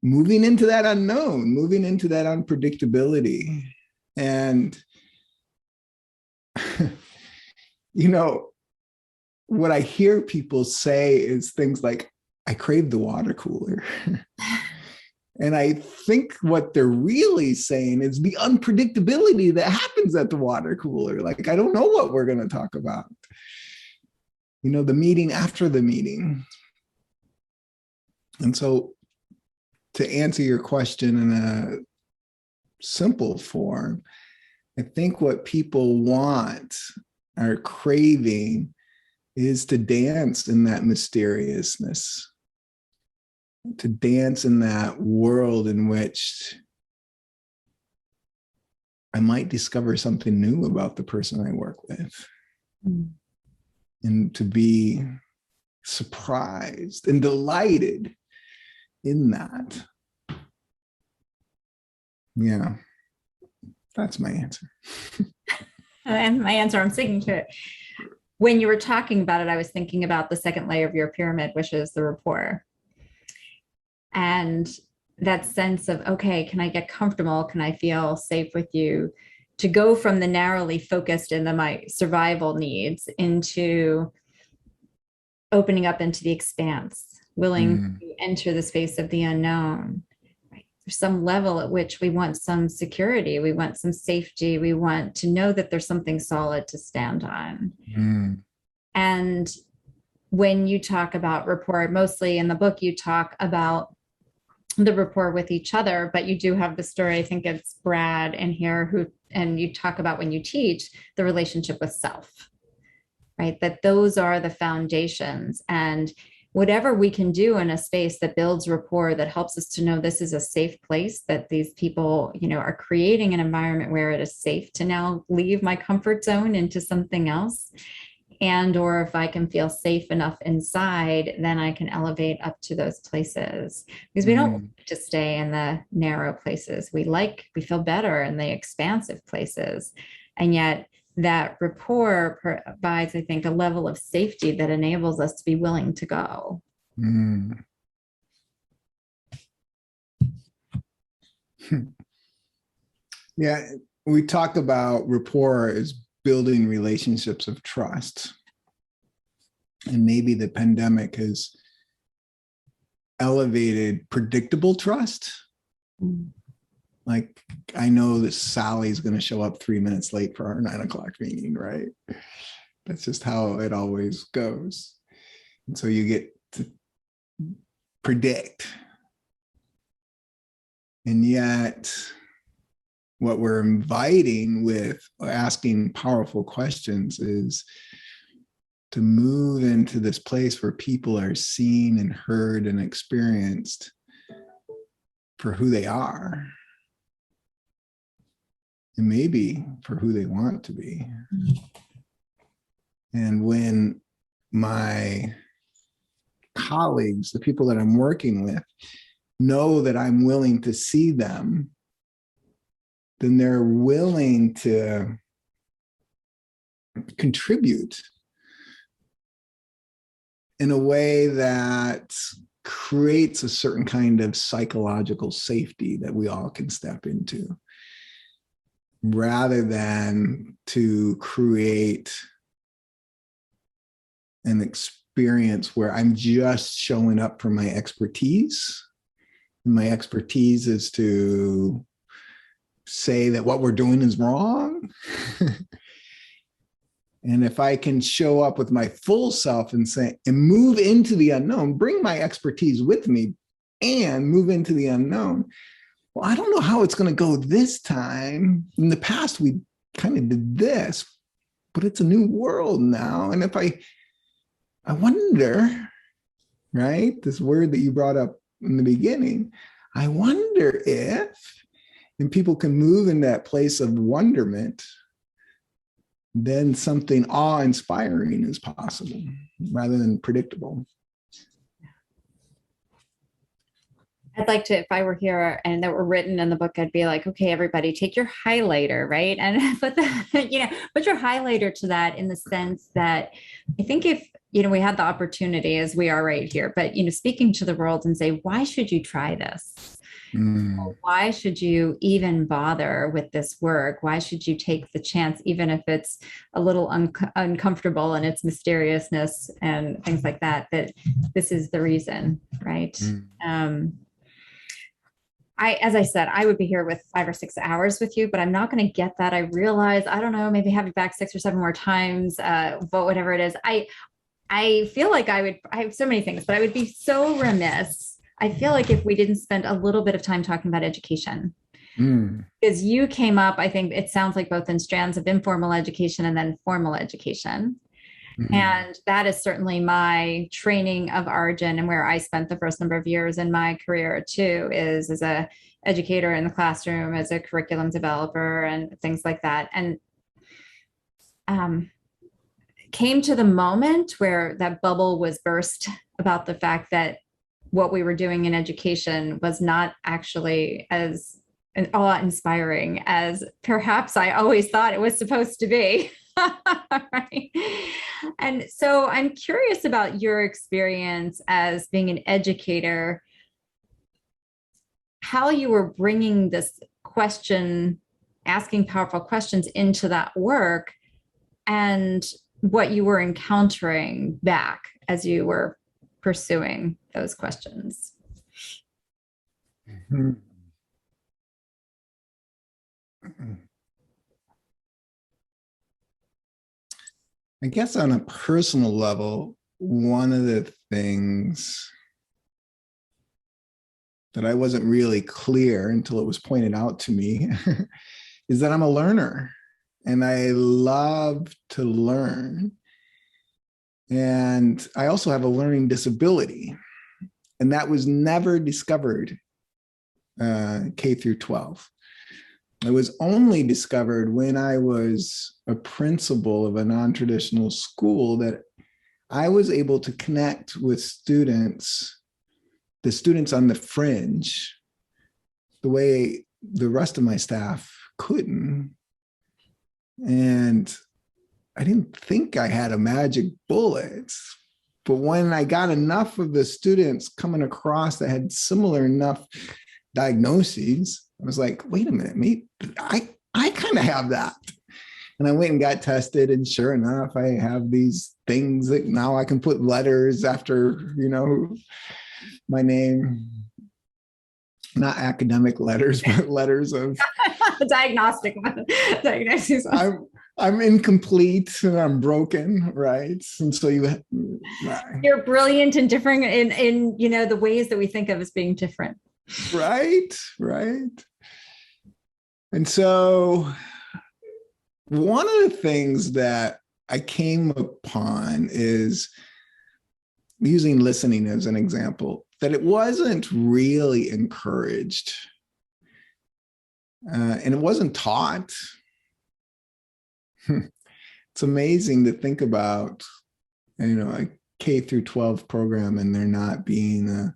moving into that unknown, moving into that unpredictability. And, you know, what I hear people say is things like, I crave the water cooler. And I think what they're really saying is the unpredictability that happens at the water cooler. Like, I don't know what we're going to talk about. You know, the meeting after the meeting. And so to answer your question in a simple form, I think what people want, are craving, is to dance in that mysteriousness, to dance in that world in which I might discover something new about the person I work with. And to be surprised and delighted in that. Yeah, that's my answer. And my answer, I'm sticking to it. When you were talking about it, I was thinking about the second layer of your pyramid, which is the rapport. And that sense of, okay, can I get comfortable? Can I feel safe with you? To go from the narrowly focused into my survival needs into opening up into the expanse, willing to enter the space of the unknown. Right? There's some level at which we want some security, we want some safety, we want to know that there's something solid to stand on. And when you talk about rapport, mostly in the book, you talk about the rapport with each other, but you do have the story, I think it's Brad in here, who, and you talk about when you teach the relationship with self, right? That those are the foundations, and whatever we can do in a space that builds rapport, that helps us to know this is a safe place, that these people, you know, are creating an environment where it is safe to now leave my comfort zone into something else. And, or if I can feel safe enough inside, then I can elevate up to those places, because we don't like to stay in the narrow places. We feel better in the expansive places. And yet that rapport provides, I think, a level of safety that enables us to be willing to go. Yeah, we talk about rapport as building relationships of trust. And maybe the pandemic has elevated predictable trust. Like, I know that Sally's going to show up 3 minutes late for our 9 o'clock meeting, right? That's just how it always goes. And so you get to predict. And yet, what we're inviting with asking powerful questions is to move into this place where people are seen and heard and experienced for who they are, and maybe for who they want to be. And when my colleagues, the people that I'm working with, know that I'm willing to see them, then they're willing to contribute in a way that creates a certain kind of psychological safety that we all can step into, rather than to create an experience where I'm just showing up for my expertise. And my expertise is to say that what we're doing is wrong. And if I can show up with my full self and say, and move into the unknown, bring my expertise with me and move into the unknown. Well, I don't know how it's going to go this time. In the past, we kind of did this, but it's a new world now. And if I wonder, right? This word that you brought up in the beginning, I wonder if, and people can move in that place of wonderment, then something awe-inspiring is possible rather than predictable. I'd like to, if I were here and that were written in the book, I'd be like, okay, everybody take your highlighter, right? And put put your highlighter to that, in the sense that I think if, we had the opportunity, as we are right here, but, speaking to the world and say, why should you try this? Why should you even bother with this work? Why should you take the chance, even if it's a little uncomfortable in its mysteriousness and things like that, that this is the reason, right? As I said, I would be here with 5 or 6 hours with you, but I'm not going to get that. I realize, I don't know, maybe have you back 6 or 7 more times, but whatever it is, I feel like I have so many things, but I would be so remiss. I feel like if we didn't spend a little bit of time talking about education, because you came up, I think it sounds like both in strands of informal education and then formal education. And that is certainly my training of origin, and where I spent the first number of years in my career too, is as a educator in the classroom, as a curriculum developer and things like that. And came to the moment where that bubble was burst about the fact that what we were doing in education was not actually as awe-inspiring as perhaps I always thought it was supposed to be. Right. And so I'm curious about your experience as being an educator, how you were bringing this question, asking powerful questions into that work, and what you were encountering back as you were pursuing those questions. I guess on a personal level, one of the things that I wasn't really clear until it was pointed out to me is that I'm a learner and I love to learn. And I also have a learning disability, and that was never discovered K through 12. It was only discovered when I was a principal of a non-traditional school that I was able to connect with students, the students on the fringe, the way the rest of my staff couldn't. And I didn't think I had a magic bullet, but when I got enough of the students coming across that had similar enough diagnoses, I was like, wait a minute, maybe I kind of have that. And I went and got tested, and sure enough, I have these things that now I can put letters after, my name. Not academic letters, but letters of diagnostic diagnoses. I'm incomplete and I'm broken, right? And so you're brilliant and different in the ways that we think of as being different. Right. And so one of the things that I came upon is using listening as an example, that it wasn't really encouraged. And it wasn't taught. It's amazing to think about, a K through 12 program, and there not being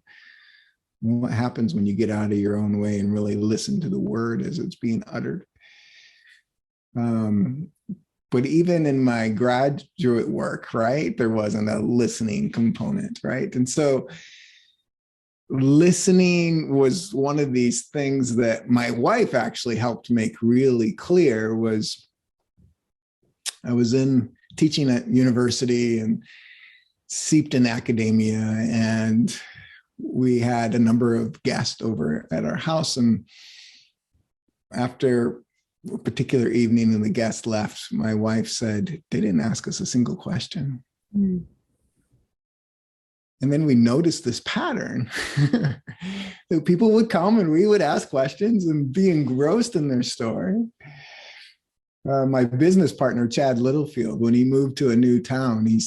what happens when you get out of your own way and really listen to the word as it's being uttered. But even in my graduate work, right, there wasn't a listening component, right? And so listening was one of these things that my wife actually helped make really clear. Was I was teaching at university and seeped in academia, and we had a number of guests over at our house. And after a particular evening and the guests left, my wife said, they didn't ask us a single question. Mm. And then we noticed this pattern that people would come and we would ask questions and be engrossed in their story. My business partner, Chad Littlefield, when he moved to a new town, he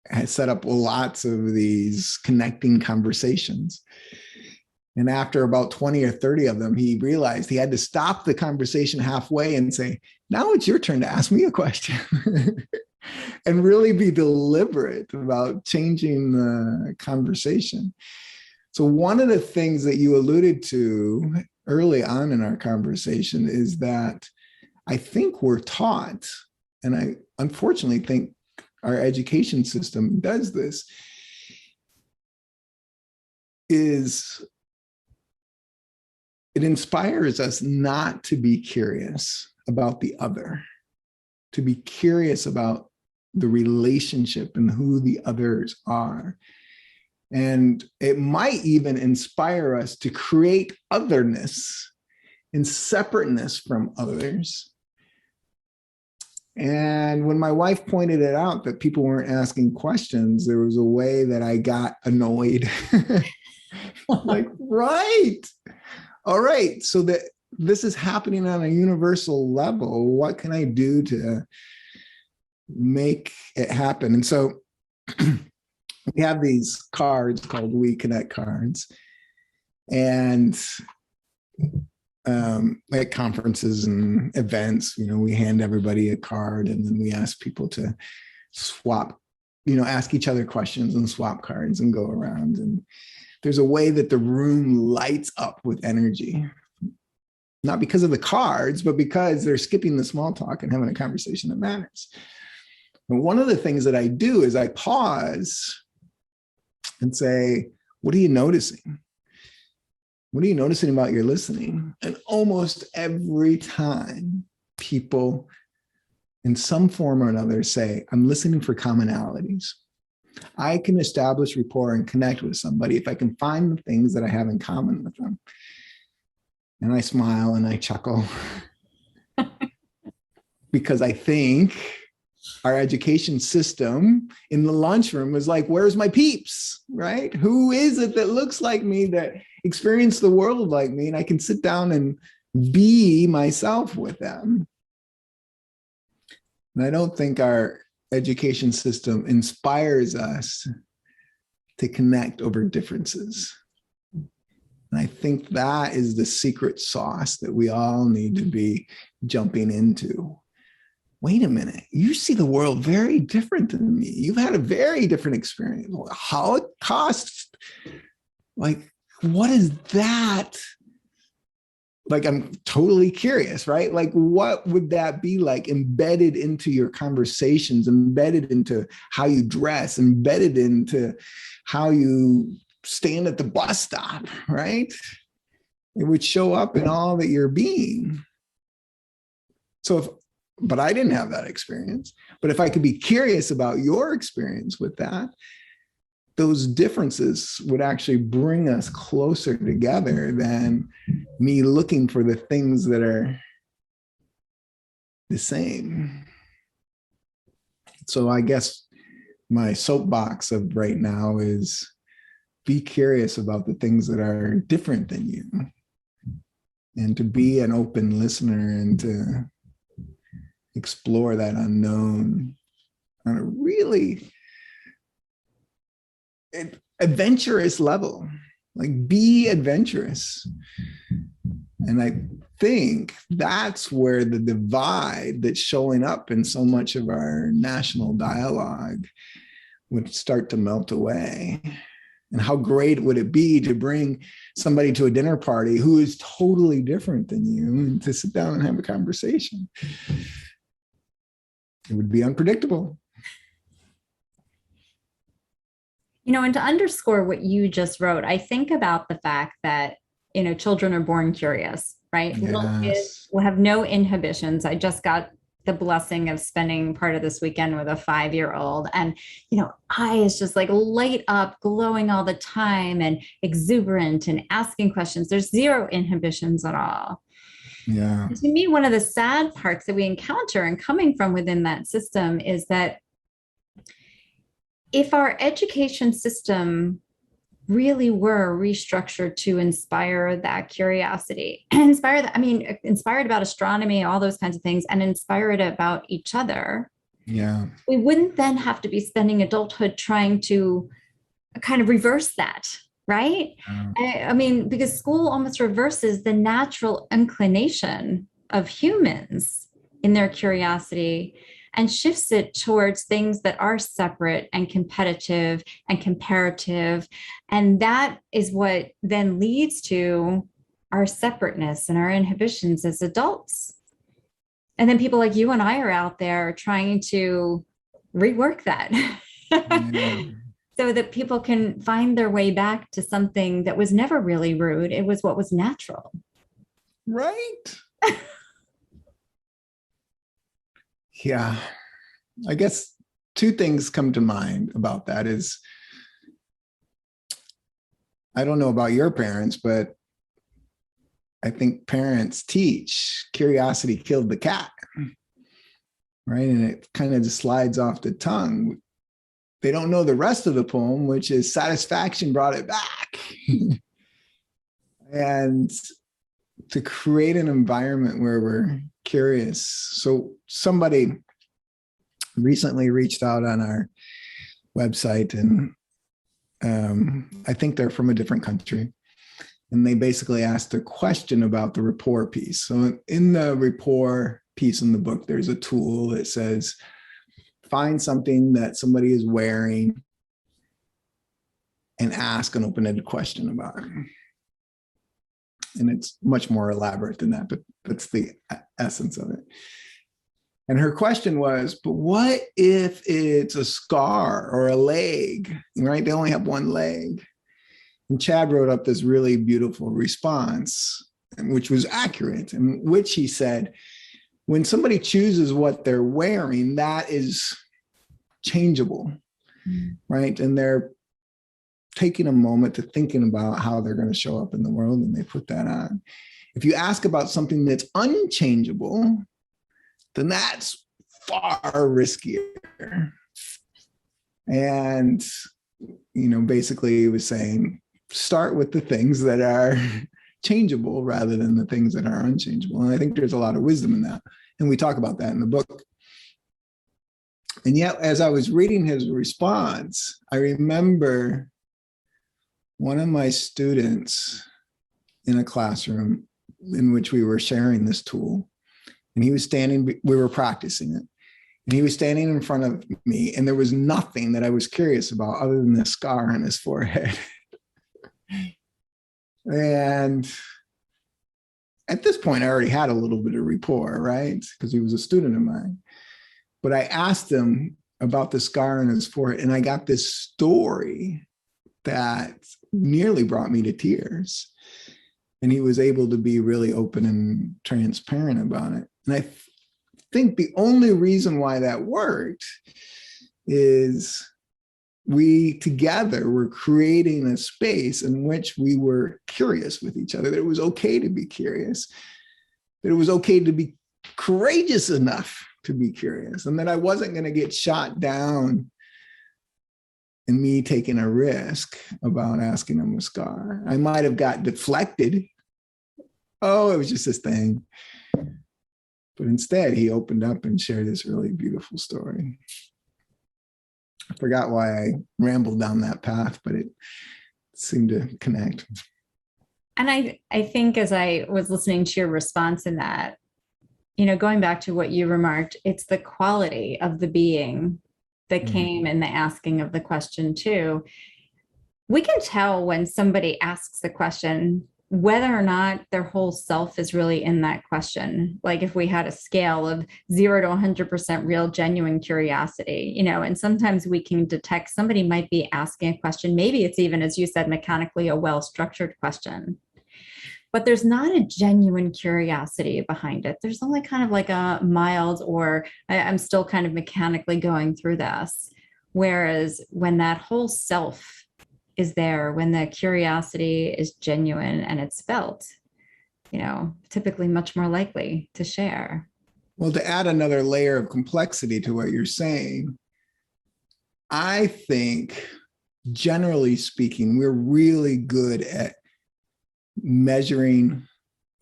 had set up lots of these connecting conversations. And after about 20 or 30 of them, he realized he had to stop the conversation halfway and say, now it's your turn to ask me a question. And really be deliberate about changing the conversation. So one of the things that you alluded to early on in our conversation is that I think we're taught, and I unfortunately think our education system does this, is it inspires us not to be curious about the other, to be curious about the relationship and who the others are. And it might even inspire us to create otherness and separateness from others. And when my wife pointed it out that people weren't asking questions, there was a way that I got annoyed. Like, right. All right. So that this is happening on a universal level. What can I do to make it happen? And so we have these cards called We Connect cards. And at conferences and events, we hand everybody a card, and then we ask people to swap, ask each other questions and swap cards and go around. And there's a way that the room lights up with energy, not because of the cards, but because they're skipping the small talk and having a conversation that matters. And one of the things that I do is I pause and say, what are you noticing? What are you noticing about your listening? And almost every time people in some form or another say, I'm listening for commonalities. I can establish rapport and connect with somebody if I can find the things that I have in common with them. And I smile and I chuckle because I think our education system in the lunchroom was like, where's my peeps, right? Who is it that looks like me, that experience the world like me, and I can sit down and be myself with them? And I don't think our education system inspires us to connect over differences. And I think that is the secret sauce that we all need to be jumping into. Wait a minute, you see the world very different than me. You've had a very different experience. Holocaust, like, what is that? Like, I'm totally curious, right? Like, what would that be like embedded into your conversations, embedded into how you dress, embedded into how you stand at the bus stop, right? It would show up in all that you're being. But I didn't have that experience. But if I could be curious about your experience with that, those differences would actually bring us closer together than me looking for the things that are the same. So I guess my soapbox of right now is be curious about the things that are different than you. and to be an open listener and to explore that unknown on a really adventurous level. Like, be adventurous. And I think that's where the divide that's showing up in so much of our national dialogue would start to melt away. And how great would it be to bring somebody to a dinner party who is totally different than you and to sit down and have a conversation? It would be unpredictable. And to underscore what you just wrote, I think about the fact that, children are born curious, right? Yes. Little kids will have no inhibitions. I just got the blessing of spending part of this weekend with a 5-year-old, and eyes just like light up, glowing all the time and exuberant and asking questions. There's zero inhibitions at all. Yeah. To me, one of the sad parts that we encounter and coming from within that system is that if our education system really were restructured to inspire that curiosity, inspired about astronomy, all those kinds of things, and inspired about each other, yeah, we wouldn't then have to be spending adulthood trying to kind of reverse that, right? Because school almost reverses the natural inclination of humans in their curiosity and shifts it towards things that are separate and competitive and comparative. And that is what then leads to our separateness and our inhibitions as adults. And then people like you and I are out there trying to rework that. Yeah. So that people can find their way back to something that was never really rude. It was what was natural. Right. Yeah. I guess two things come to mind about that is, I don't know about your parents, but I think parents teach curiosity killed the cat, right? And it kind of just slides off the tongue. They don't know the rest of the poem, which is satisfaction brought it back. And to create an environment where we're curious. So somebody recently reached out on our website, and I think they're from a different country. And they basically asked a question about the rapport piece. So in the rapport piece in the book, there's a tool that says, find something that somebody is wearing and ask an open-ended question about it. And it's much more elaborate than that, but that's the essence of it. And her question was, but what if it's a scar or a leg, right? They only have one leg. And Chad wrote up this really beautiful response, which was accurate, in which he said, when somebody chooses what they're wearing, that is changeable, right? And they're taking a moment to thinking about how they're going to show up in the world, and they put that on. If you ask about something that's unchangeable, then that's far riskier. And, basically he was saying, start with the things that are changeable rather than the things that are unchangeable. And I think there's a lot of wisdom in that. And we talk about that in the book. And yet, as I was reading his response, I remember one of my students in a classroom in which we were sharing this tool, and he was standing, we were practicing it, and he was standing in front of me, and there was nothing that I was curious about other than the scar on his forehead. And at this point, I already had a little bit of rapport, right? Because he was a student of mine. But I asked him about the scar on his forehead, and I got this story that nearly brought me to tears. And he was able to be really open and transparent about it. And I think the only reason why that worked is we together were creating a space in which we were curious with each other, that it was okay to be curious, that it was okay to be courageous enough to be curious, and that I wasn't going to get shot down in me taking a risk about asking him a scar. I might have got deflected Oh, it was just this thing. But instead, he opened up and shared this really beautiful story. I forgot why I rambled down that path, but it seemed to connect. And I think as I was listening to your response in that, going back to what you remarked, it's the quality of the being that came in the asking of the question too. We can tell when somebody asks the question whether or not their whole self is really in that question. Like if we had a scale of 0 to 100% real, genuine curiosity, and sometimes we can detect somebody might be asking a question. Maybe it's even, as you said, mechanically a well-structured question, but there's not a genuine curiosity behind it. There's only kind of like a mild, or I'm still kind of mechanically going through this. Whereas when that whole self is there, when the curiosity is genuine and it's felt, typically much more likely to share. Well, to add another layer of complexity to what you're saying, I think, generally speaking, we're really good at measuring,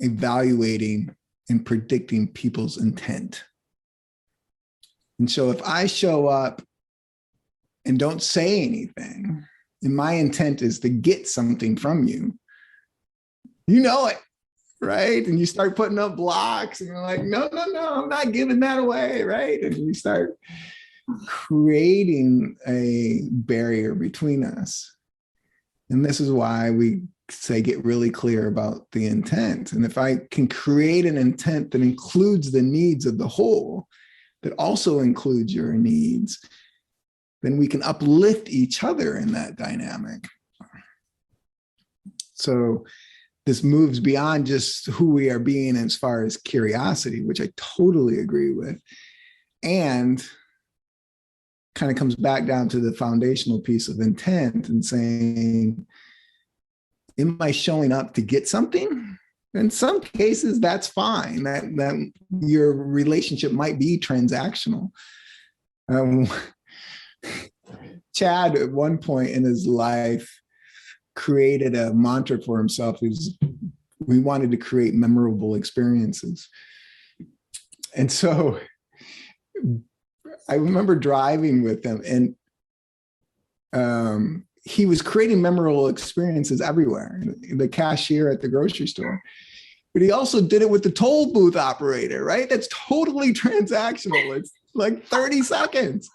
evaluating, and predicting people's intent. And so if I show up and don't say anything, and my intent is to get something from you, you know it, right? And you start putting up blocks and you're like, no, I'm not giving that away, right? And you start creating a barrier between us. And this is why we say get really clear about the intent. And if I can create an intent that includes the needs of the whole, that also includes your needs, then we can uplift each other in that dynamic. So this moves beyond just who we are being as far as curiosity, which I totally agree with, and kind of comes back down to the foundational piece of intent and saying, am I showing up to get something? In some cases, that's fine. That your relationship might be transactional. Chad, at one point in his life, created a mantra for himself. We wanted to create memorable experiences. And so I remember driving with him, and he was creating memorable experiences everywhere. The cashier at the grocery store. But he also did it with the toll booth operator, right? That's totally transactional. It's like 30 seconds.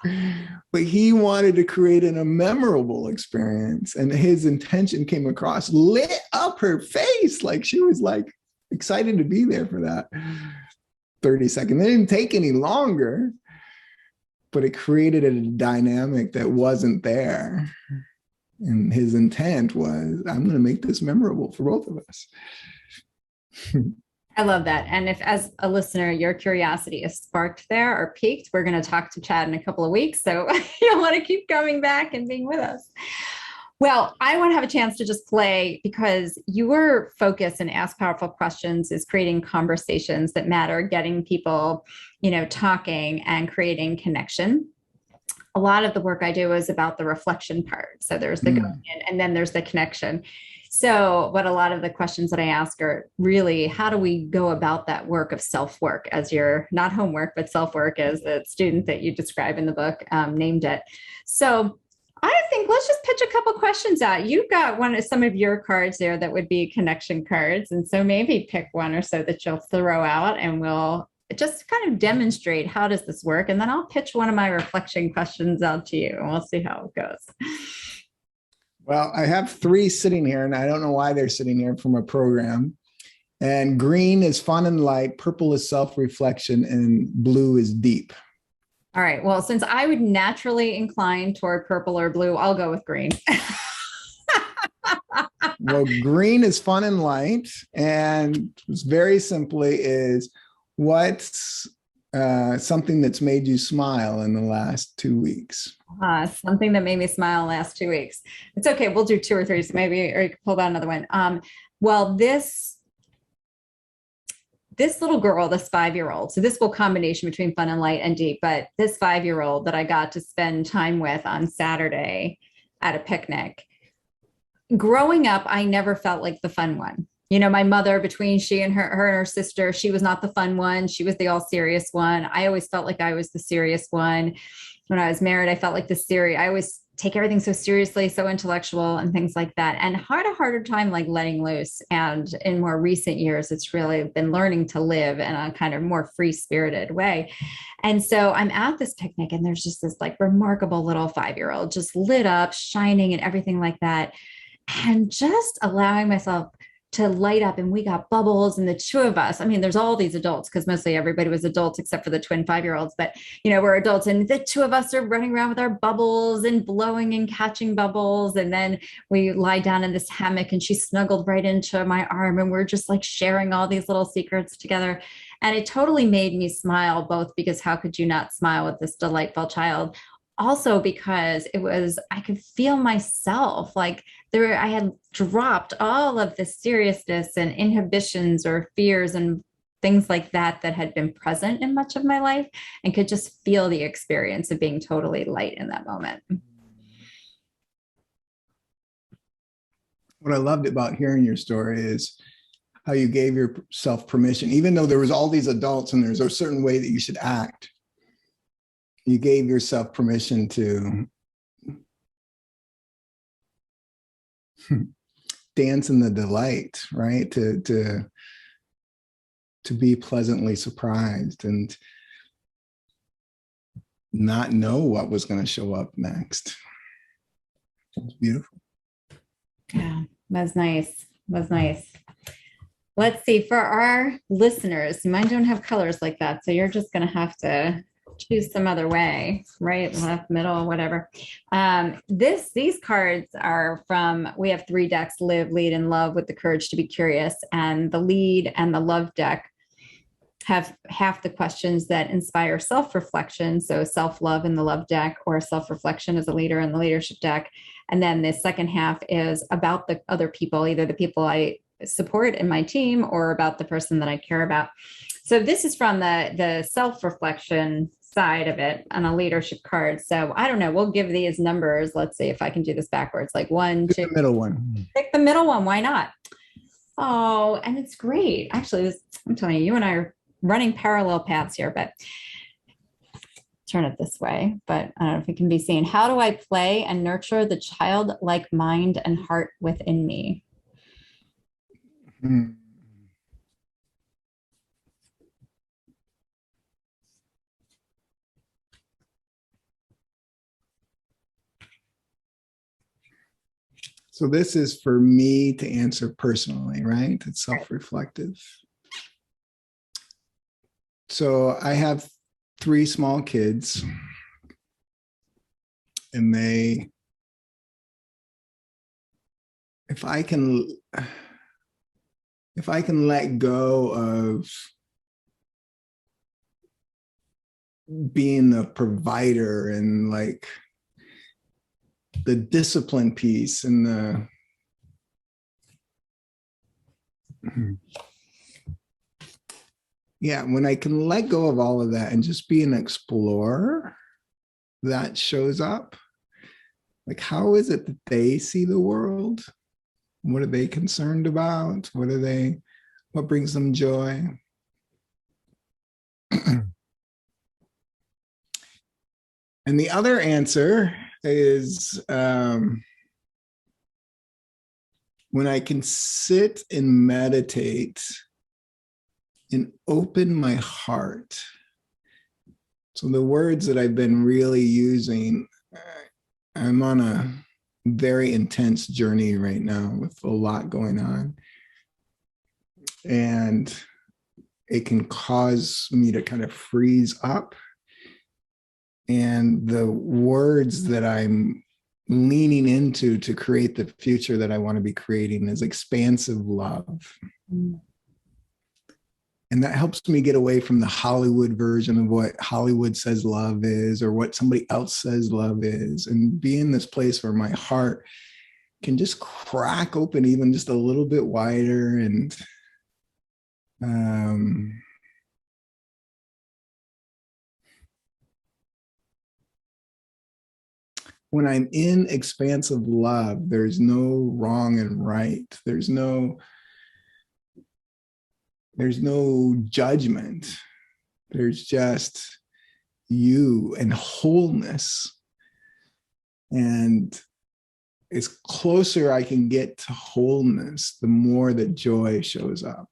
But he wanted to create a memorable experience. And his intention came across, lit up her face. Like she was like excited to be there for that 30 seconds. It didn't take any longer, but it created a dynamic that wasn't there. And his intent was, I'm going to make this memorable for both of us. I love that. And if, as a listener, your curiosity is sparked there or piqued, we're going to talk to Chad in a couple of weeks. So you'll want to keep coming back and being with us. Well, I want to have a chance to just play, because your focus in Ask Powerful Questions is creating conversations that matter, getting people, talking and creating connection. A lot of the work I do is about the reflection part. So there's the going in, and then there's the connection. So, but a lot of the questions that I ask are really, how do we go about that work of self-work, as your, not homework, but self-work, as the student that you describe in the book named it. So I think let's just pitch a couple questions out. You've got some of your cards there that would be connection cards. And so maybe pick one or so that you'll throw out, and we'll just kind of demonstrate how does this work. And then I'll pitch one of my reflection questions out to you, and we'll see how it goes. Well, I have 3 sitting here, and I don't know why they're sitting here from a program. And green is fun and light, purple is self-reflection, and blue is deep. All right. Well, since I would naturally incline toward purple or blue, I'll go with green. Well, green is fun and light, and very simply is, what's something that's made you smile in the last 2 weeks? Something that made me smile last 2 weeks. It's okay. We'll do 2 or 3. So maybe, or you can pull out another one. Well, this little girl, this 5-year-old, so this will combination between fun and light and deep, but this 5-year-old that I got to spend time with on Saturday at a picnic. Growing up, I never felt like the fun one. My mother, between she and her sister, she was not the fun one. She was the all serious one. I always felt like I was the serious one. When I was married, I felt like I always take everything so seriously, so intellectual and things like that. And had a harder time like letting loose. And in more recent years, it's really been learning to live in a kind of more free spirited way. And so I'm at this picnic and there's just this like remarkable little 5-year-old just lit up, shining and everything like that. And just allowing myself to light up, and we got bubbles, and the two of us, I mean, there's all these adults because mostly everybody was adults except for the twin 5-year-olds, but we're adults, and the two of us are running around with our bubbles and blowing and catching bubbles. And then we lie down in this hammock and she snuggled right into my arm, and we're just like sharing all these little secrets together. And it totally made me smile, both because how could you not smile with this delightful child, also because I could feel myself like I had dropped all of the seriousness and inhibitions or fears and things like that had been present in much of my life, and could just feel the experience of being totally light in that moment. What I loved about hearing your story is how you gave yourself permission, even though there was all these adults and there's a certain way that you should act. You gave yourself permission to dance in the delight, right? To be pleasantly surprised and not know what was going to show up next. It's beautiful. Yeah, that's nice. That's nice. Let's see, for our listeners, mine don't have colors like that, so you're just going to have to choose some other way, right, left, middle, whatever. These cards are from, we have 3 decks: Live, Lead, and Love with the Courage to be Curious. And the Lead and the Love deck have half the questions that inspire self-reflection. So self-love in the Love deck, or self-reflection as a leader in the Leadership deck. And then the second half is about the other people, either the people I support in my team or about the person that I care about. So this is from the self-reflection side of it on a leadership card. So I don't know, we'll give these numbers. Let's see if I can do this backwards. Like 1, 2, the middle one. Pick the middle one. Why not? Oh, and it's great. Actually, I'm telling you, you and I are running parallel paths here, but turn it this way, but I don't know if it can be seen. How do I play and nurture the childlike mind and heart within me? Hmm. So this is for me to answer personally, right? It's self-reflective. So I have 3 small kids, and if I can let go of being the provider and like the discipline piece and when I can let go of all of that and just be an explorer, that shows up. Like, how is it that they see the world? What are they concerned about? What brings them joy? And the other answer is when I can sit and meditate and open my heart. So the words that I've been really using, I'm on a very intense journey right now with a lot going on. And it can cause me to kind of freeze up. And the words that I'm leaning into to create the future that I want to be creating is expansive love. Mm. And that helps me get away from the Hollywood version of what Hollywood says love is, or what somebody else says love is, and be in this place where my heart can just crack open even just a little bit wider. And when I'm in expansive love, there's no wrong and right. There's no There's no judgment. There's just you and wholeness. And as closer I can get to wholeness, the more that joy shows up.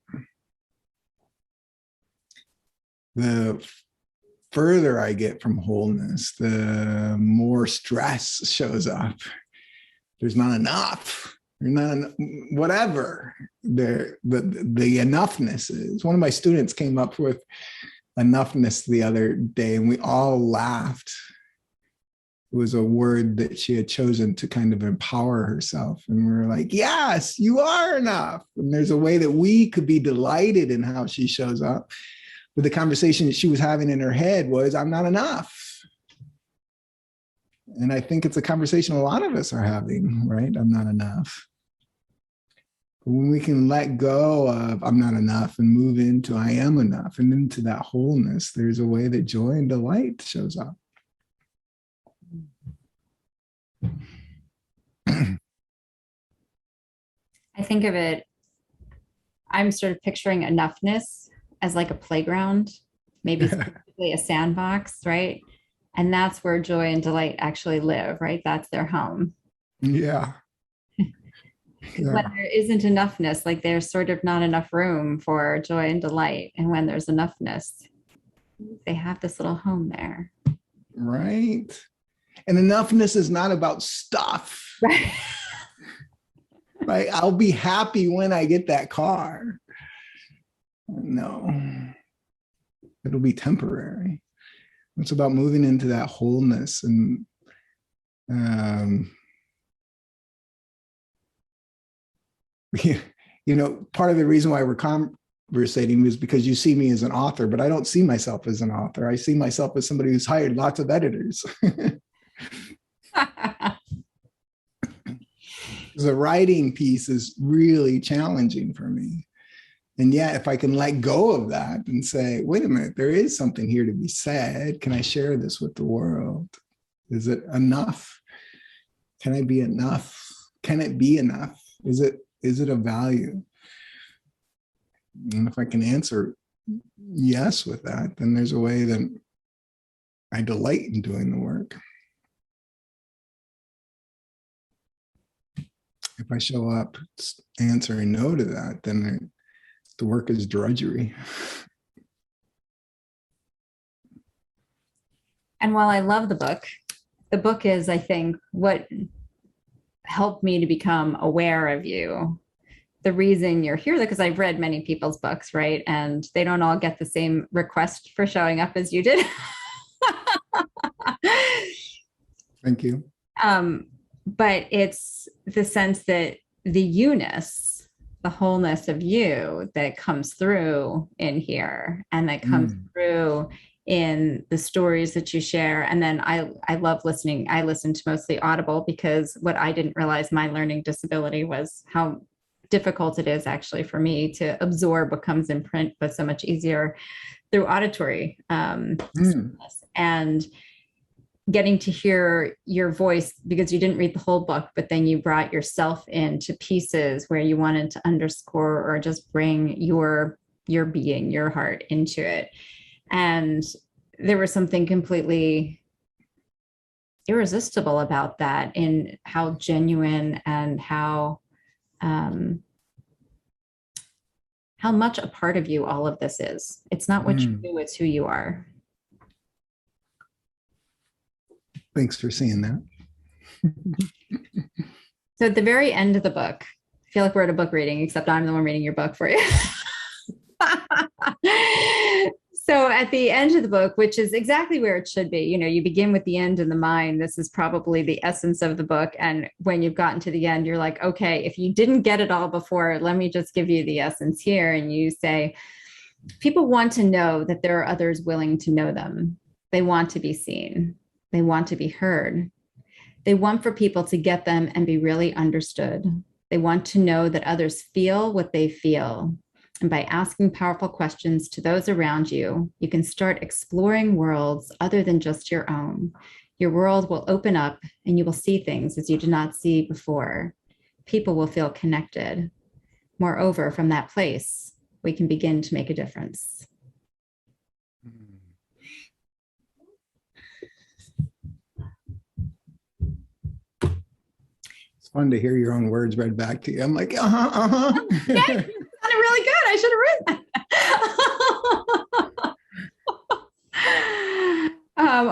The further I get from wholeness, the more stress shows up. There's not enough. There's not enough, whatever the enoughness is. One of my students came up with enoughness the other day, and we all laughed. It was a word that she had chosen to kind of empower herself. And we were like, yes, you are enough. And there's a way that we could be delighted in how she shows up. But the conversation that she was having in her head was, I'm not enough. And I think it's a conversation a lot of us are having, right? I'm not enough. But when we can let go of I'm not enough and move into I am enough and into that wholeness, there's a way that joy and delight shows up. I think of it, I'm sort of picturing enoughness as like a playground, maybe specifically a sandbox, right? And that's where joy and delight actually live, right? That's their home. Yeah. When there isn't enoughness, like there's sort of not enough room for joy and delight. And when there's enoughness, they have this little home there. Right. And enoughness is not about stuff. Right. Right. I'll be happy when I get that car. No, it'll be temporary. It's about moving into that wholeness. And you know, part of the reason why we're conversating is because you see me as an author, but I don't see myself as an author. I see myself as somebody who's hired lots of editors. The writing piece is really challenging for me. And yet, if I can let go of that and say, wait a minute, there is something here to be said. Can I share this with the world? Is it enough? Can I be enough? Can it be enough? Is it of value? And if I can answer yes with that, then there's a way that I delight in doing the work. If I show up answering no to that, then the work is drudgery. And while I love the book is, I think, what helped me to become aware of you. The reason you're here, because I've read many people's books, right? And they don't all get the same request for showing up as you did. Thank you. But it's the sense that the you-ness, the wholeness of you that comes through in here and that comes through in the stories that you share. And then I love listening. I listen to mostly Audible because what I didn't realize my learning disability was how difficult it is actually for me to absorb what comes in print, but so much easier through auditory. And getting to hear your voice because you didn't read the whole book, but then you brought yourself into pieces where you wanted to underscore or just bring your being, your heart into it. And there was something completely irresistible about that in how genuine and how much a part of you all of this is. It's not what you do, it's who you are. Thanks for seeing that. So at the very end of the book, I feel like we're at a book reading, except I'm the one reading your book for you. So at the end of the book, which is exactly where it should be, you know, you begin with the end in the mind. This is probably the essence of the book. And when you've gotten to the end, you're like, okay, if you didn't get it all before, let me just give you the essence here. And you say, people want to know that there are others willing to know them. They want to be seen. They want to be heard. They want for people to get them and be really understood. They want to know that others feel what they feel. And by asking powerful questions to those around you, you can start exploring worlds other than just your own. Your world will open up and you will see things as you did not see before. People will feel connected. Moreover, from that place, we can begin to make a difference. It's fun to hear your own words read back to you. I'm like, Yeah, it sounded really good. I should have written that.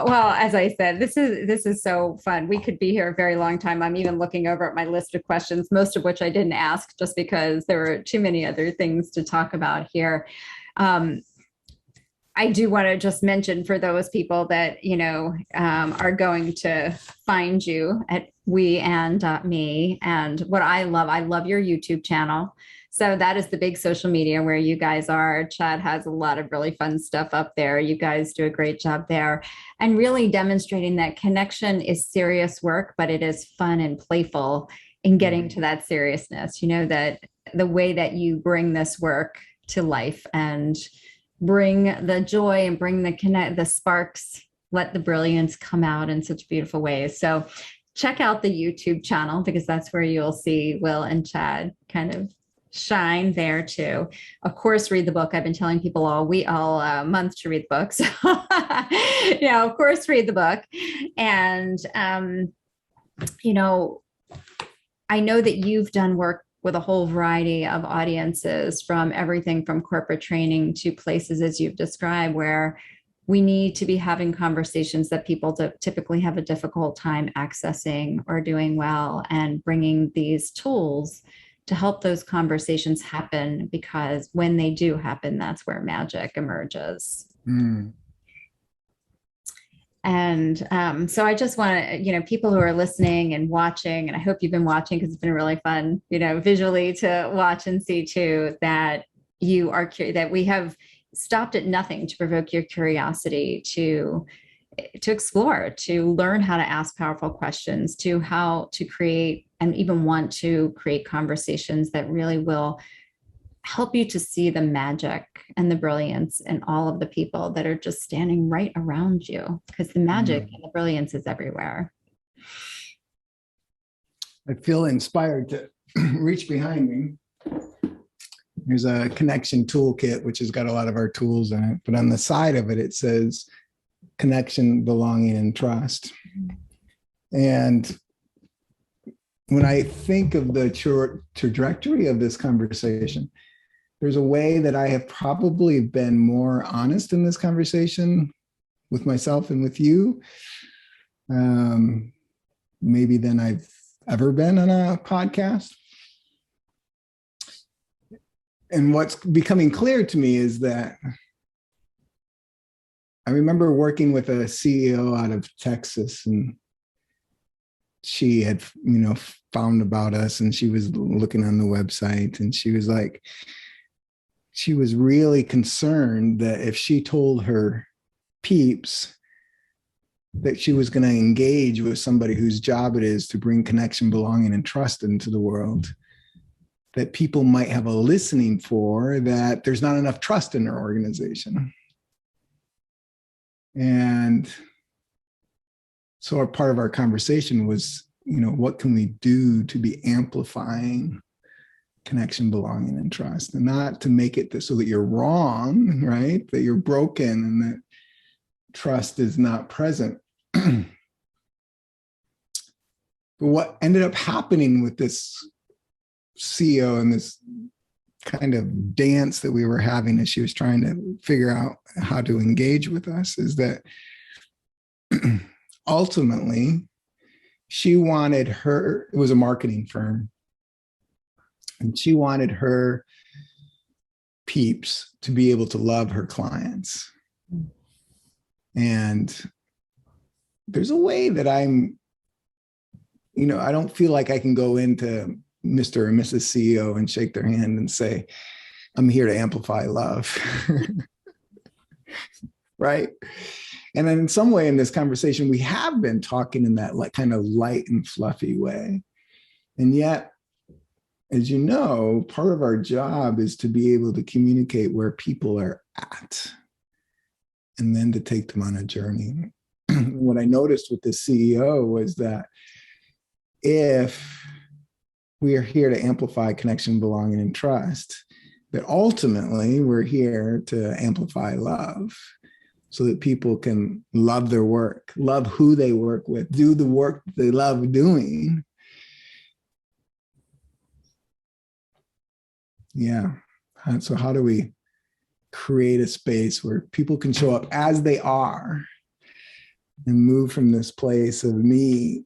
Well, as I said, this is so fun. We could be here a very long time. I'm even looking over at my list of questions, most of which I didn't ask just because there were too many other things to talk about here. I do want to just mention for those people that, are going to find you at weand.me. And what I love your YouTube channel. So that is the big social media where you guys are. Chad has a lot of really fun stuff up there. You guys do a great job there, and really demonstrating that connection is serious work, but it is fun and playful in getting to that seriousness. That the way that you bring this work to life and bring the joy and bring the sparks, let the brilliance come out in such beautiful ways. So check out the YouTube channel, because that's where you'll see Will and Chad kind of shine there too. Of course, read the book. I've been telling people all month to read the book. So, of course, read the book. And, I know that you've done work with a whole variety of audiences, from everything from corporate training to places, as you've described, where we need to be having conversations that people typically have a difficult time accessing or doing well, and bringing these tools to help those conversations happen, because when they do happen, that's where magic emerges. And so I just want to, people who are listening and watching, and I hope you've been watching, because it's been really fun, visually to watch and see too, that you are that we have stopped at nothing to provoke your curiosity, to explore, to learn how to ask powerful questions, to how to create and even want to create conversations that really will help you to see the magic and the brilliance in all of the people that are just standing right around you, because the magic and the brilliance is everywhere. I feel inspired to reach behind me. There's a connection toolkit, which has got a lot of our tools in it, but on the side of it, it says connection, belonging, and trust. And when I think of the trajectory of this conversation, there's a way that I have probably been more honest in this conversation with myself and with you, maybe than I've ever been on a podcast. And what's becoming clear to me is that I remember working with a CEO out of Texas, and she had, found about us, and she was looking on the website, and she was like, she was really concerned that if she told her peeps that she was going to engage with somebody whose job it is to bring connection, belonging, and trust into the world, that people might have a listening for that there's not enough trust in their organization. And so a part of our conversation was, what can we do to be amplifying connection, belonging, and trust, and not to make it so that you're wrong, right? That you're broken and that trust is not present. But what ended up happening with this CEO and this kind of dance that we were having as she was trying to figure out how to engage with us is that ultimately she wanted it was a marketing firm, and she wanted her peeps to be able to love her clients. And there's a way that I don't feel like I can go into Mr. or Mrs. CEO and shake their hand and say, I'm here to amplify love. Right? And then in some way in this conversation, we have been talking in that kind of light and fluffy way. And yet, as you know, part of our job is to be able to communicate where people are at and then to take them on a journey. What I noticed with the CEO was that if we are here to amplify connection, belonging, and trust, that ultimately we're here to amplify love so that people can love their work, love who they work with, do the work they love doing. Yeah. And so how do we create a space where people can show up as they are and move from this place of me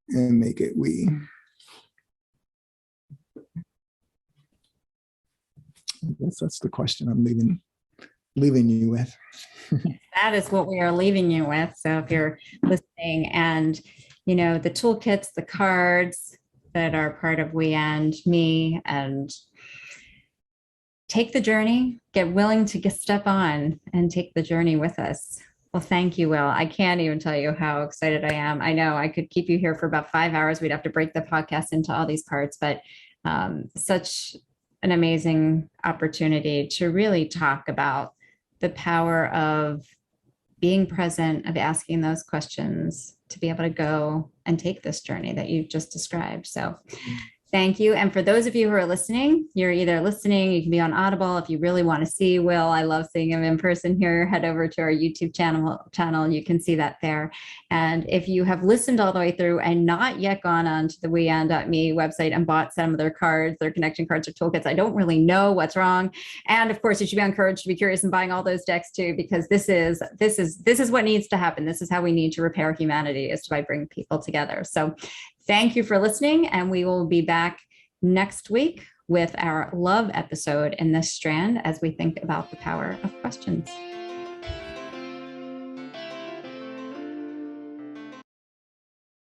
and make it we? I guess that's the question I'm leaving you with. That is what we are leaving you with. So if you're listening, and the toolkits, the cards that are part of We and Me, and take the journey, get willing to step on and take the journey with us. Well, thank you, Will. I can't even tell you how excited I am. I know I could keep you here for about 5 hours. We'd have to break the podcast into all these parts, but such an amazing opportunity to really talk about the power of being present, of asking those questions, to be able to go and take this journey that you've just described. So thank you. And for those of you who are listening, you're either listening, you can be on Audible. If you really want to see Will, I love seeing him in person here, head over to our YouTube channel. You can see that there. And if you have listened all the way through and not yet gone on to the weand.me website and bought some of their cards, their connection cards or toolkits, I don't really know what's wrong. And of course, you should be encouraged to be curious and buying all those decks too, because this is what needs to happen. This is how we need to repair humanity, is by bringing people together. So thank you for listening, and we will be back next week with our love episode in this strand as we think about the power of questions.